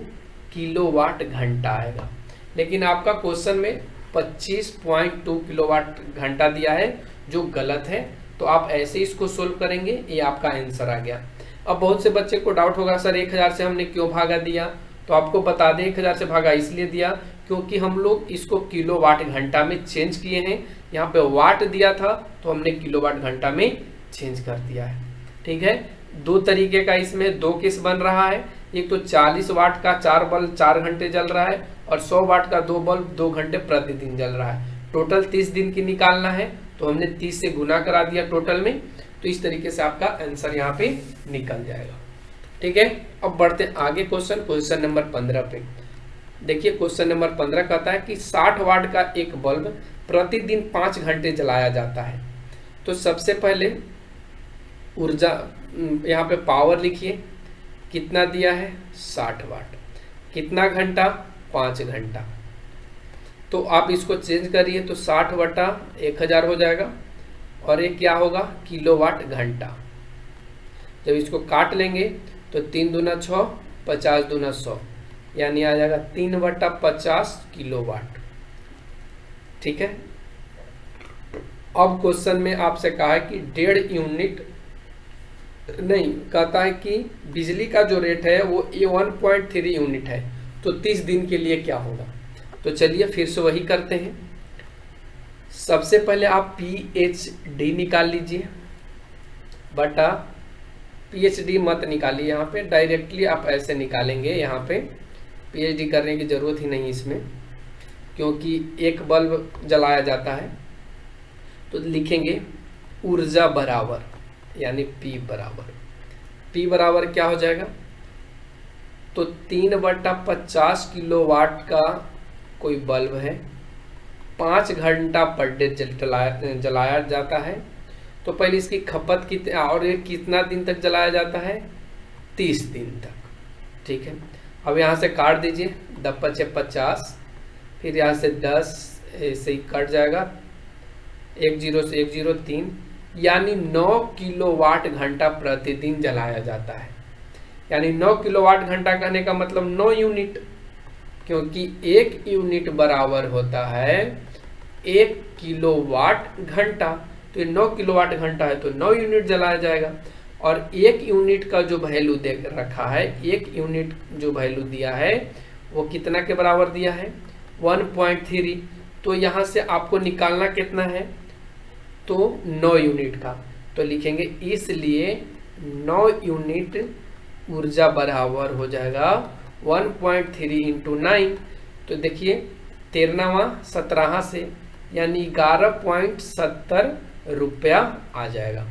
किलोवाट घंटा आएगा। लेकिन आपका क्वेश्चन में 25.2 किलोवाट घंटा दिया है जो गलत है, तो आप ऐसे इसको सोल्व करेंगे, ये आपका आंसर आ गया। अब बहुत से बच्चे को डाउट होगा सर 1000 से हमने क्यों भागा दिया, तो आपको बता दें 1000 से भागा इसलिए दिया क्योंकि हम लोग इसको किलोवाट घंटा में चेंज किए हैं। यहाँ पे वाट दिया था तो हमने किलोवाट घंटा में चेंज कर दिया है। ठीक है, दो तरीके का इसमें दो केस बन रहा है। एक तो 40 वाट का 4 बल्ब 4 घंटे जल रहा है और 100 वाट का 2 बल्ब 2 घंटे प्रतिदिन जल रहा है। टोटल 30 दिन की निकालना है तो हमने 30 से गुना करा दिया टोटल में, तो इस तरीके से आपका आंसर यहाँ पे निकल जाएगा। ठीक है, अब बढ़ते हैं आगे क्वेश्चन नंबर 15 पे। देखिए क्वेश्चन नंबर 15 कहता है कि 60 वाट का एक बल्ब प्रतिदिन 5 घंटे जलाया जाता है। तो सबसे पहले ऊर्जा यहाँ पे पावर लिखिए, कितना दिया है 60 वाट, कितना घंटा 5 घंटा। तो आप इसको चेंज करिए तो 60 बटा 1000 हो जाएगा और ये क्या होगा किलोवाट घंटा। जब इसको काट लेंगे तो 3 दूना 6 50 दूना 100 यानी आ जाएगा 3 बटा 50 किलोवाट। ठीक है, अब क्वेश्चन में आपसे कहा है कि 1.5 यूनिट नहीं, कहता है कि बिजली का जो रेट है वो 1.3 यूनिट है, तो 30 दिन के लिए क्या होगा। तो चलिए फिर से वही करते हैं। सबसे पहले आप PhD निकाल लीजिए बटा PhD मत निकालिए, यहाँ पे डायरेक्टली आप ऐसे निकालेंगे। यहाँ पे PhD करने की जरूरत ही नहीं इसमें, क्योंकि एक बल्ब जलाया जाता है। तो लिखेंगे ऊर्जा बराबर यानी P बराबर क्या हो जाएगा, तो 3 बटा 50 किलोवाट का कोई बल्ब है, 5 घंटा पर डे जलाया जाता है। तो पहले इसकी खपत कितने और ये कितना दिन तक जलाया जाता है 30 दिन तक। ठीक है, अब यहाँ से काट दीजिए 10 पचे 50, फिर यहाँ से 10 ऐसे ही कट जाएगा, 1 जीरो से 1 जीरो 3 यानी 9 किलोवाट घंटा प्रतिदिन जलाया जाता है। यानी 9 किलोवाट घंटा कहने का मतलब 9 यूनिट, क्योंकि 1 यूनिट बराबर होता है 1 किलोवाट घंटा। तो ये 9 किलोवाट घंटा है तो 9 यूनिट जलाया जाएगा। और 1 यूनिट का जो वैल्यू दे रखा है, 1 यूनिट जो वैल्यू दिया है वो कितना के बराबर दिया है 1.3। तो यहाँ से आपको निकालना कितना है, तो 9 यूनिट का। तो लिखेंगे इसलिए 9 यूनिट ऊर्जा बराबर हो जाएगा 1.3 इंटू 9। तो देखिए 13वां 17 से यानी 11.70 रुपया आ जाएगा।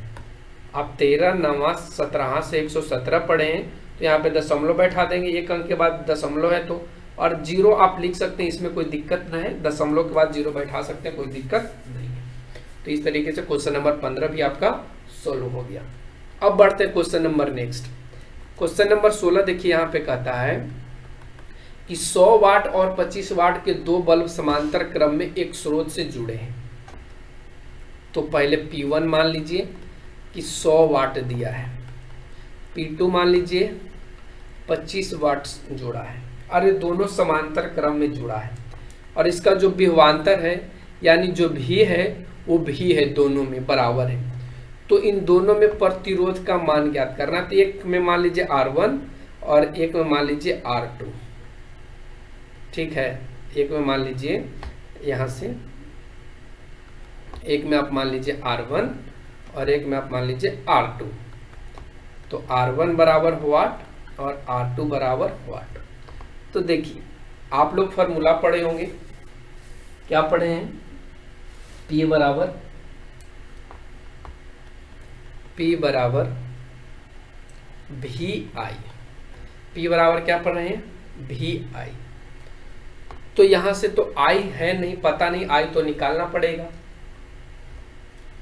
आप 13 9 17 से 117 पढ़े हैं तो यहाँ पे दशमलव बैठा देंगे, एक अंक के बाद दशमलव है तो, और जीरो आप लिख सकते हैं, इसमें कोई दिक्कत नहीं है, दशमलव के बाद जीरो बैठा सकते हैं, कोई दिक्कत नहीं है। तो इस तरीके से क्वेश्चन नंबर 15 भी आपका सोल्व हो गया। अब बढ़ते हैं question number next. Question number 16 देखिए यहाँ पे कहता है कि 100 वाट और 25 वाट के दो बल्ब समांतर क्रम में एक स्रोत से जुड़े हैं। तो पहले P1 मान लीजिए कि 100 वाट दिया है, P2 मान लीजिए 25 वाट जुड़ा है। अरे दोनों समांतर क्रम में जुड़ा है और इसका जो विभवांतर है यानी जो भी है वो भी है, दोनों में बराबर है। तो इन दोनों में प्रतिरोध का मान ज्ञात करना। तो एक में मान लीजिए R1 और एक में मान लीजिए R2। ठीक है, एक में मान लीजिए यहाँ से, एक में आप मान लीजिए R1 और एक में आप मान लीजिए R2। तो R1 बराबर वाट और R2 बराबर वाट। तो देखिए आप लोग फॉर्मूला पढ़े होंगे, क्या पढ़े हैं, P बराबर VI। P बराबर क्या पढ़ रहे हैं VI। तो यहां से तो I है नहीं, पता नहीं, I तो निकालना पड़ेगा।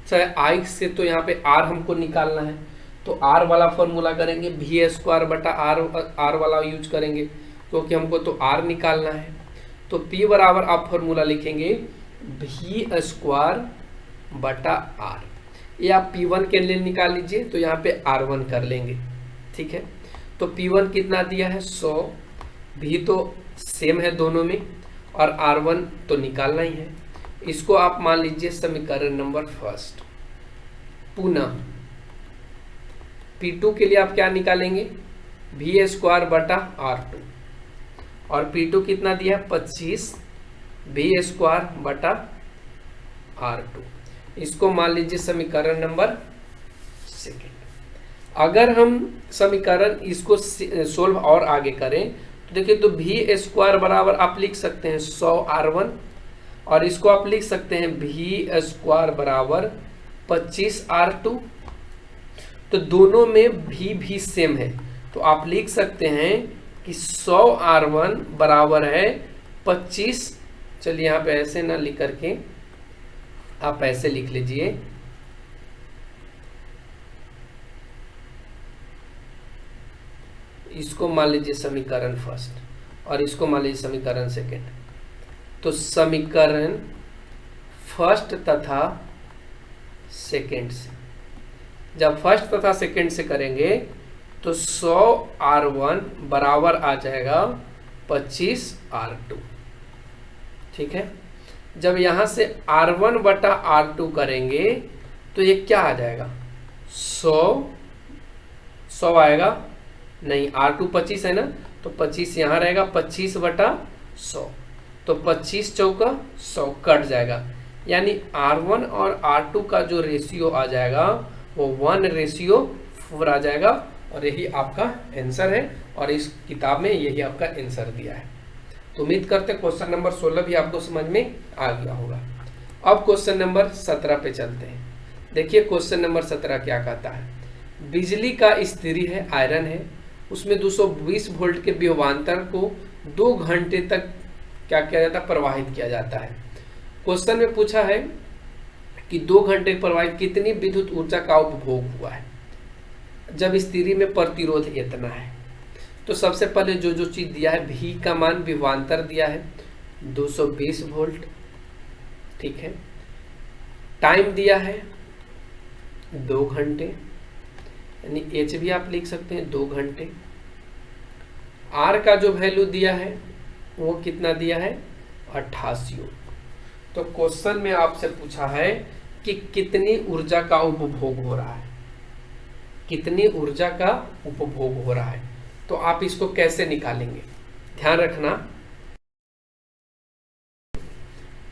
चाहे आई से, तो यहाँ पे आर हमको निकालना है, तो आर वाला फॉर्मूला करेंगे, वी स्क्वायर बटा आर वाला यूज करेंगे, क्योंकि हमको तो आर निकालना है। तो पी बराबर आप फॉर्मूला लिखेंगे वी स्क्वायर बटा आर, ये आप P1 के लिए निकाल लीजिए, तो यहाँ पे R1 कर लेंगे, ठीक है। तो P1 कितना दिया है 100, भी तो सेम है दोनों में, और R1 तो निकालना ही है। इसको आप मान लीजिए समीकरण नंबर फर्स्ट। पुनः P2 के लिए आप क्या निकालेंगे, वी स्क्वायर बटा R2, और P2 कितना दिया है 25, वी स्क्वायर बटा R2, इसको मान लीजिए समीकरण नंबर सेकेंड। अगर हम समीकरण इसको सोल्व और आगे करें तो देखिए, तो वी स्क्वायर बराबर आप लिख सकते हैं 100 R1, और इसको आप लिख सकते हैं वी स्क्वायर बराबर 25 R2। तो दोनों में भी सेम है, तो आप लिख सकते हैं कि 100 R1 बराबर है 25। चलिए यहाँ पे ऐसे ना लिख करके आप ऐसे लिख लीजिए, इसको मान लीजिए समीकरण फर्स्ट और इसको मान लीजिए समीकरण सेकेंड। तो समीकरण फर्स्ट तथा सेकेंड से, जब फर्स्ट तथा सेकेंड से करेंगे तो 100 R1 बराबर आ जाएगा 25 R2, ठीक है। जब यहाँ से R1 बटा R2 करेंगे तो ये क्या आ जाएगा 100 आएगा, नहीं R2 25 है ना, तो 25 यहाँ रहेगा, 25 बटा 100, तो 25 चौका 100 कट जाएगा, यानी R1 और R2 का जो रेशियो आ जाएगा वो 1:4 आ जाएगा, और यही आपका आंसर है, और इस किताब में यही आपका आंसर दिया है। तो उम्मीद करते हैं क्वेश्चन नंबर 16 भी आपको समझ में आ गया होगा। अब क्वेश्चन नंबर 17 पे चलते हैं। देखिए क्वेश्चन नंबर 17 क्या कहता है, बिजली का स्त्री है, आयरन है, उसमें 220 वोल्ट के विभवांतर को 2 घंटे तक क्या किया जाता है, प्रवाहित किया जाता है। क्वेश्चन में पूछा है कि 2 घंटे प्रवाहित कितनी विद्युत ऊर्जा का उपभोग हुआ है जब स्त्री में प्रतिरोध इतना है। तो सबसे पहले जो चीज दिया है, भी का मान विभवांतर दिया है 220 वोल्ट, ठीक है। टाइम दिया है 2 घंटे, यानी एच भी आप लिख सकते हैं 2 घंटे। आर का जो वैल्यू दिया है वो कितना दिया है 88। तो क्वेश्चन में आपसे पूछा है कि कितनी ऊर्जा का उपभोग हो रहा है, कितनी ऊर्जा का उपभोग हो रहा है। तो आप इसको कैसे निकालेंगे, ध्यान रखना,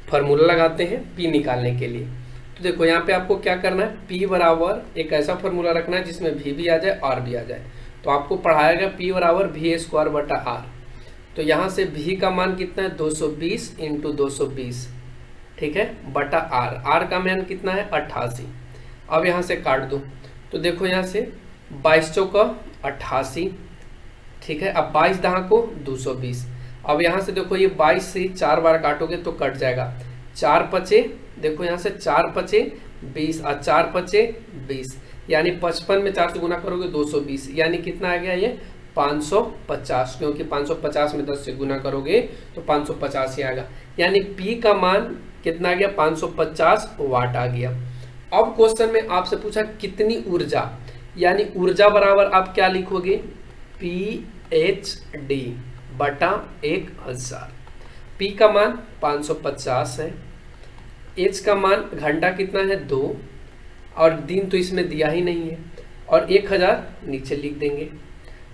फॉर्मूला लगाते हैं पी निकालने के लिए। तो देखो यहाँ पे आपको क्या करना है, पी बराबर एक ऐसा फॉर्मूला रखना है जिसमें भी आ जाए और भी आ जाए। तो आपको पढ़ाया गया पी बराबर वी स्क्वायर बटा आर। तो यहाँ से भी का मान कितना है 220 × 220, ठीक है, बटा आर। आर का मान कितना है 88। अब यहाँ से काट दो, तो देखो यहाँ से 22 चौका 88, ठीक है। अब 22 दहा को 220। अब यहाँ से देखो ये 22 से 4 बार काटोगे तो कट जाएगा, 4 पचे, देखो यहाँ से 4 पचे 20 और 4 पचे 20, यानी 55 में 4 से गुना करोगे 220, यानी कितना आ गया ये 550, क्योंकि 550 में 10 से गुना करोगे तो 550 ही आएगा, यानी पी का मान कितना आ गया 550 वाट आ गया। अब क्वेश्चन में आपसे पूछा कितनी ऊर्जा, यानी ऊर्जा बराबर आप क्या लिखोगे PhD बटा 1000। P का मान 550 है, H का मान घंटा कितना है 2, और दिन तो इसमें दिया ही नहीं है, और 1000 नीचे लिख देंगे।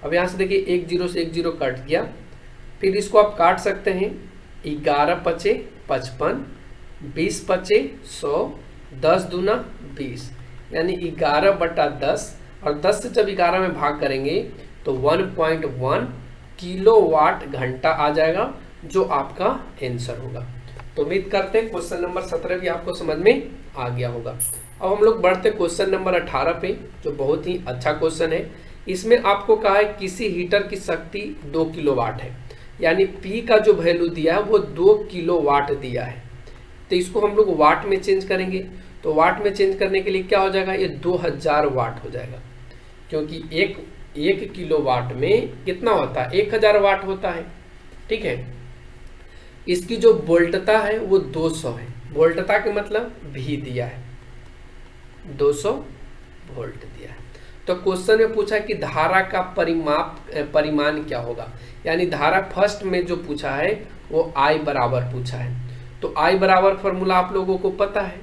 अब यहाँ से देखिए 1 0 से 1 0 कट गया, फिर इसको आप काट सकते हैं, 11 पचे 55, 20 पचे 100, 10 दूना 20, यानी 11 बटा 10, और 10 से जब 11 में भाग करेंगे तो 1.1 किलोवाट घंटा आ जाएगा, जो आपका आंसर होगा। तो उम्मीद करते हैं क्वेश्चन नंबर 17 भी आपको समझ में आ गया होगा। अब हम लोग बढ़ते क्वेश्चन नंबर 18 पे, जो बहुत ही अच्छा क्वेश्चन है। इसमें आपको कहा है किसी हीटर की शक्ति 2 किलोवाट है, यानी P का जो वैल्यू दिया है वो 2 किलोवाट दिया है। तो इसको हम लोग वाट में चेंज करेंगे, तो वाट में चेंज करने के लिए क्या हो जाएगा, ये 2000 वाट हो जाएगा, क्योंकि एक किलो वाट में कितना होता है, 1000 वाट होता है। ठीक है, इसकी जो वोल्टता है वो 200 है। वोल्टता के मतलब भी दिया है, 200 वोल्ट दिया है। तो क्वेश्चन में पूछा कि धारा का परिमाण क्या होगा, यानी धारा फर्स्ट में जो पूछा है वो I बराबर पूछा है। तो I बराबर फॉर्मूला आप लोगों को पता है,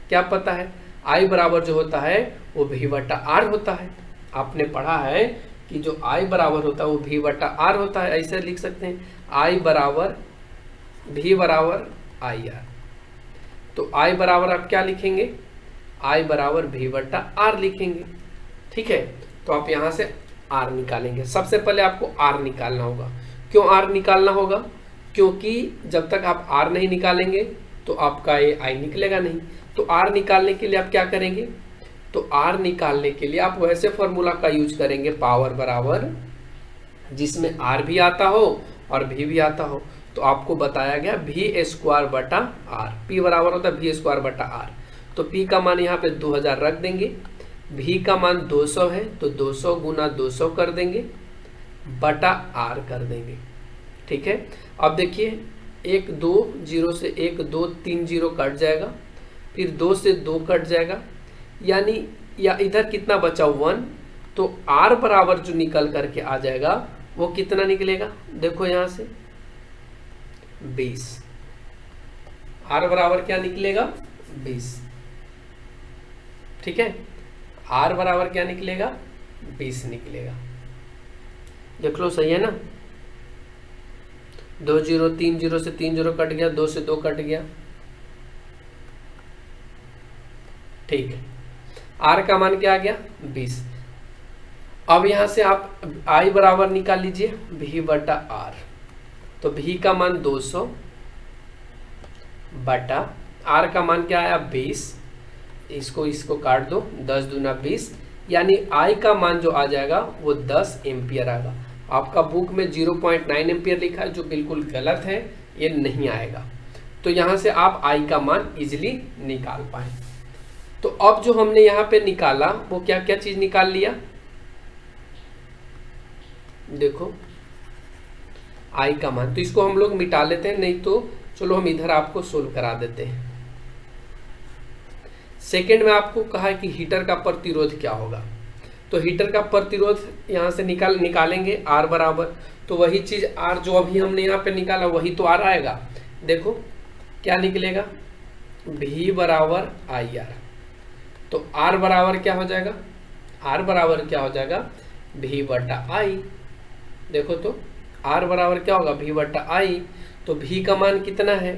क्या पता है, I बराबर जो होता है वो V बटा R होता है। आपने पढ़ा है कि जो I बराबर होता है वो V बटा R होता है। ऐसे लिख सकते हैं I बराबर V बराबर IR। तो I बराबर आप क्या लिखेंगे, I बराबर V बटा R लिखेंगे। ठीक है, तो आप यहाँ से R निकालेंगे। सबसे पहले आपको R निकालना होगा। क्यों R निकालना होगा, क्योंकि जब तक आप R नहीं निकालेंगे तो आपका ये I निकलेगा नहीं। तो R निकालने के लिए आप क्या करेंगे, तो R निकालने के लिए आप वैसे फॉर्मूला का यूज करेंगे, पावर बराबर जिसमें R भी आता हो और V भी आता हो। तो आपको बताया गया V स्क्वायर बटा R, P बराबर होता है V स्क्वायर बटा R। तो P का मान यहाँ पे 2000 रख देंगे, V का मान 200 है तो 200 गुना 200 कर देंगे बटा R कर देंगे। ठीक है, अब देखिए 1 2 0 से 1 2 3 0 कट जाएगा, फिर 2 से 2 कट जाएगा, यानी या इधर कितना बचा 1। तो R बराबर जो निकल करके आ जाएगा वो कितना निकलेगा, देखो यहाँ से 20। R बराबर क्या निकलेगा 20। ठीक है, R बराबर क्या निकलेगा 20 निकलेगा। देख लो सही है ना, 2 0 3 0 से 3 0 कट गया, 2 से 2 कट गया। ठीक है, R का मान क्या आ गया 20। अब यहां से आप I बराबर निकाल लीजिए V बटा R। तो V का मान 200 बटा R का मान क्या आया 20, इसको काट दो, 10 दूना 20, यानी I का मान जो आ जाएगा वो 10 एम्पियर आएगा। आपका बुक में 0.9 एम्पियर लिखा है जो बिल्कुल गलत है, ये नहीं आएगा। तो यहाँ से आप I का मान इजिली निकाल पाए। तो अब जो हमने यहाँ पे निकाला वो क्या क्या चीज निकाल लिया, देखो I का मान। तो इसको हम लोग मिटा लेते हैं, नहीं तो चलो हम इधर आपको सोल्व करा देते हैं। सेकेंड में आपको कहा है कि हीटर का प्रतिरोध क्या होगा। तो हीटर का प्रतिरोध यहाँ से निकालेंगे R बराबर, तो वही चीज R जो अभी हमने यहाँ पे निकाला वही तो R आएगा। देखो क्या निकलेगा V बराबर IR। तो R बराबर क्या हो जाएगा, R बराबर क्या हो जाएगा V बटा I। देखो तो R बराबर क्या होगा V बटा I। तो V का मान कितना है,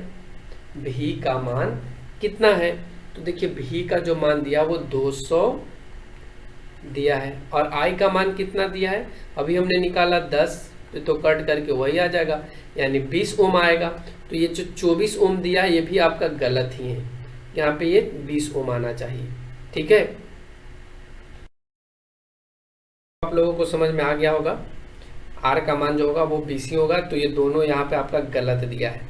V का मान कितना है, तो देखिए V का जो मान दिया वो 200 दिया है और I का मान कितना दिया है, अभी हमने निकाला 10, तो कट करके वही आ जाएगा, यानी 20 ओम आएगा। तो ये जो 24 ओम दिया है ये भी आपका गलत ही है, यहाँ पे ये 20 ओम आना चाहिए। ठीक है, आप लोगों को समझ में आ गया होगा। R का मान जो होगा वो 20 ही होगा, तो ये दोनों यहाँ पे आपका गलत दिया है।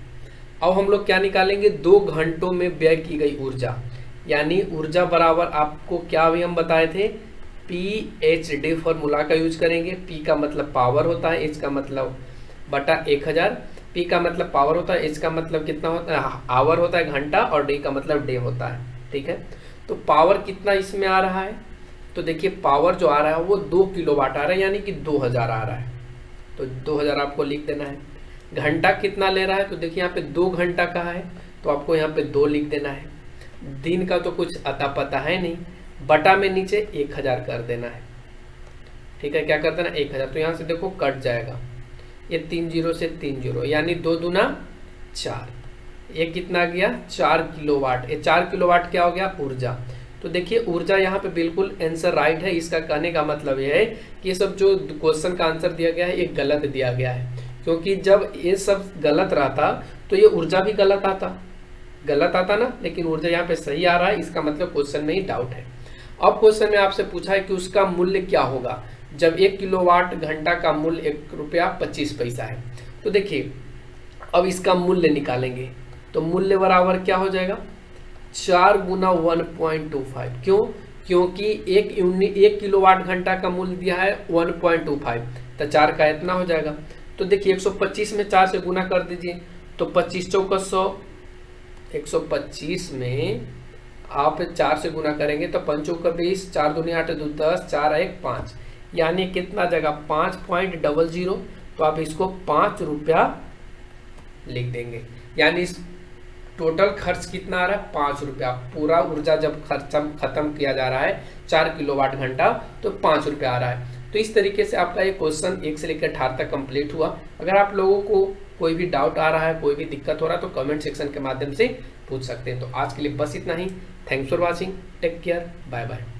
अब हम लोग क्या निकालेंगे, 2 घंटों में व्यय की गई ऊर्जा, यानी ऊर्जा बराबर आपको क्या अभी हम बताए थे, PhD फॉर्मूला का यूज करेंगे। P का मतलब पावर होता है, H का मतलब बटा 1000। P का मतलब पावर होता है, H का मतलब कितना होता है, आवर होता है घंटा, और D का मतलब डे होता है। ठीक है, तो पावर कितना इसमें आ रहा है, तो देखिए पावर जो आ रहा है वो 2 किलोवाट आ रहा है, यानी कि 2000 आ रहा है। तो 2000 आपको लिख देना है। घंटा कितना ले रहा है, तो देखिए यहाँ पे 2 घंटा का है, तो आपको यहाँ पे 2 लिख देना है। दिन का तो कुछ अता पता है नहीं, बटा में नीचे 1000 कर देना है। ठीक है, क्या कर देना 1000। तो यहाँ से देखो कट जाएगा, ये 3 0 से 3 0, यानी 2 दूना 4, ये कितना गया 4 किलोवाट। ये 4 किलोवाट क्या हो गया ऊर्जा। तो देखिए ऊर्जा यहाँ पे बिल्कुल आंसर राइट है। इसका कहने का मतलब यह है कि ये सब जो क्वेश्चन का आंसर दिया गया है ये गलत दिया गया है, क्योंकि जब ये सब गलत रहता तो ये ऊर्जा भी गलत आता ना, लेकिन ऊर्जा यहाँ पे सही आ रहा है, इसका मतलब क्वेश्चन में ही डाउट है। अब क्वेश्चन में आपसे पूछा है कि उसका मूल्य क्या होगा जब 1 किलोवाट घंटा का मूल्य 1 रुपया 25 पैसा है। तो देखिए अब इसका मूल्य निकालेंगे, तो मूल्य बराबर क्या हो जाएगा, 4 गुना 1.25। क्यों? क्योंकि 1 किलोवाट घंटा का मूल्य दिया है 1.25, तो 4 का इतना हो जाएगा। तो देखिए 125 में 4 से गुना कर दीजिए, तो 25 चौका 100, 125 में आप 4 से गुना करेंगे तो 5 चौका 20, 4 दूनी 8, 2 10, 4 1 5, यानी कितना जगह 5.00। तो आप इसको 5 रुपया लिख देंगे, यानी इस टोटल खर्च कितना आ रहा है 5 रुपया। पूरा ऊर्जा जब खत्म किया जा रहा है 4 किलोवाट घंटा, तो 5 रुपया आ रहा है। तो इस तरीके से आपका ये क्वेश्चन 1 से लेकर 18 तक कंप्लीट हुआ। अगर आप लोगों को कोई भी डाउट आ रहा है, कोई भी दिक्कत हो रहा है, तो कमेंट सेक्शन के माध्यम से पूछ सकते हैं। तो आज के लिए बस इतना ही। Thanks for watching, take care, bye bye.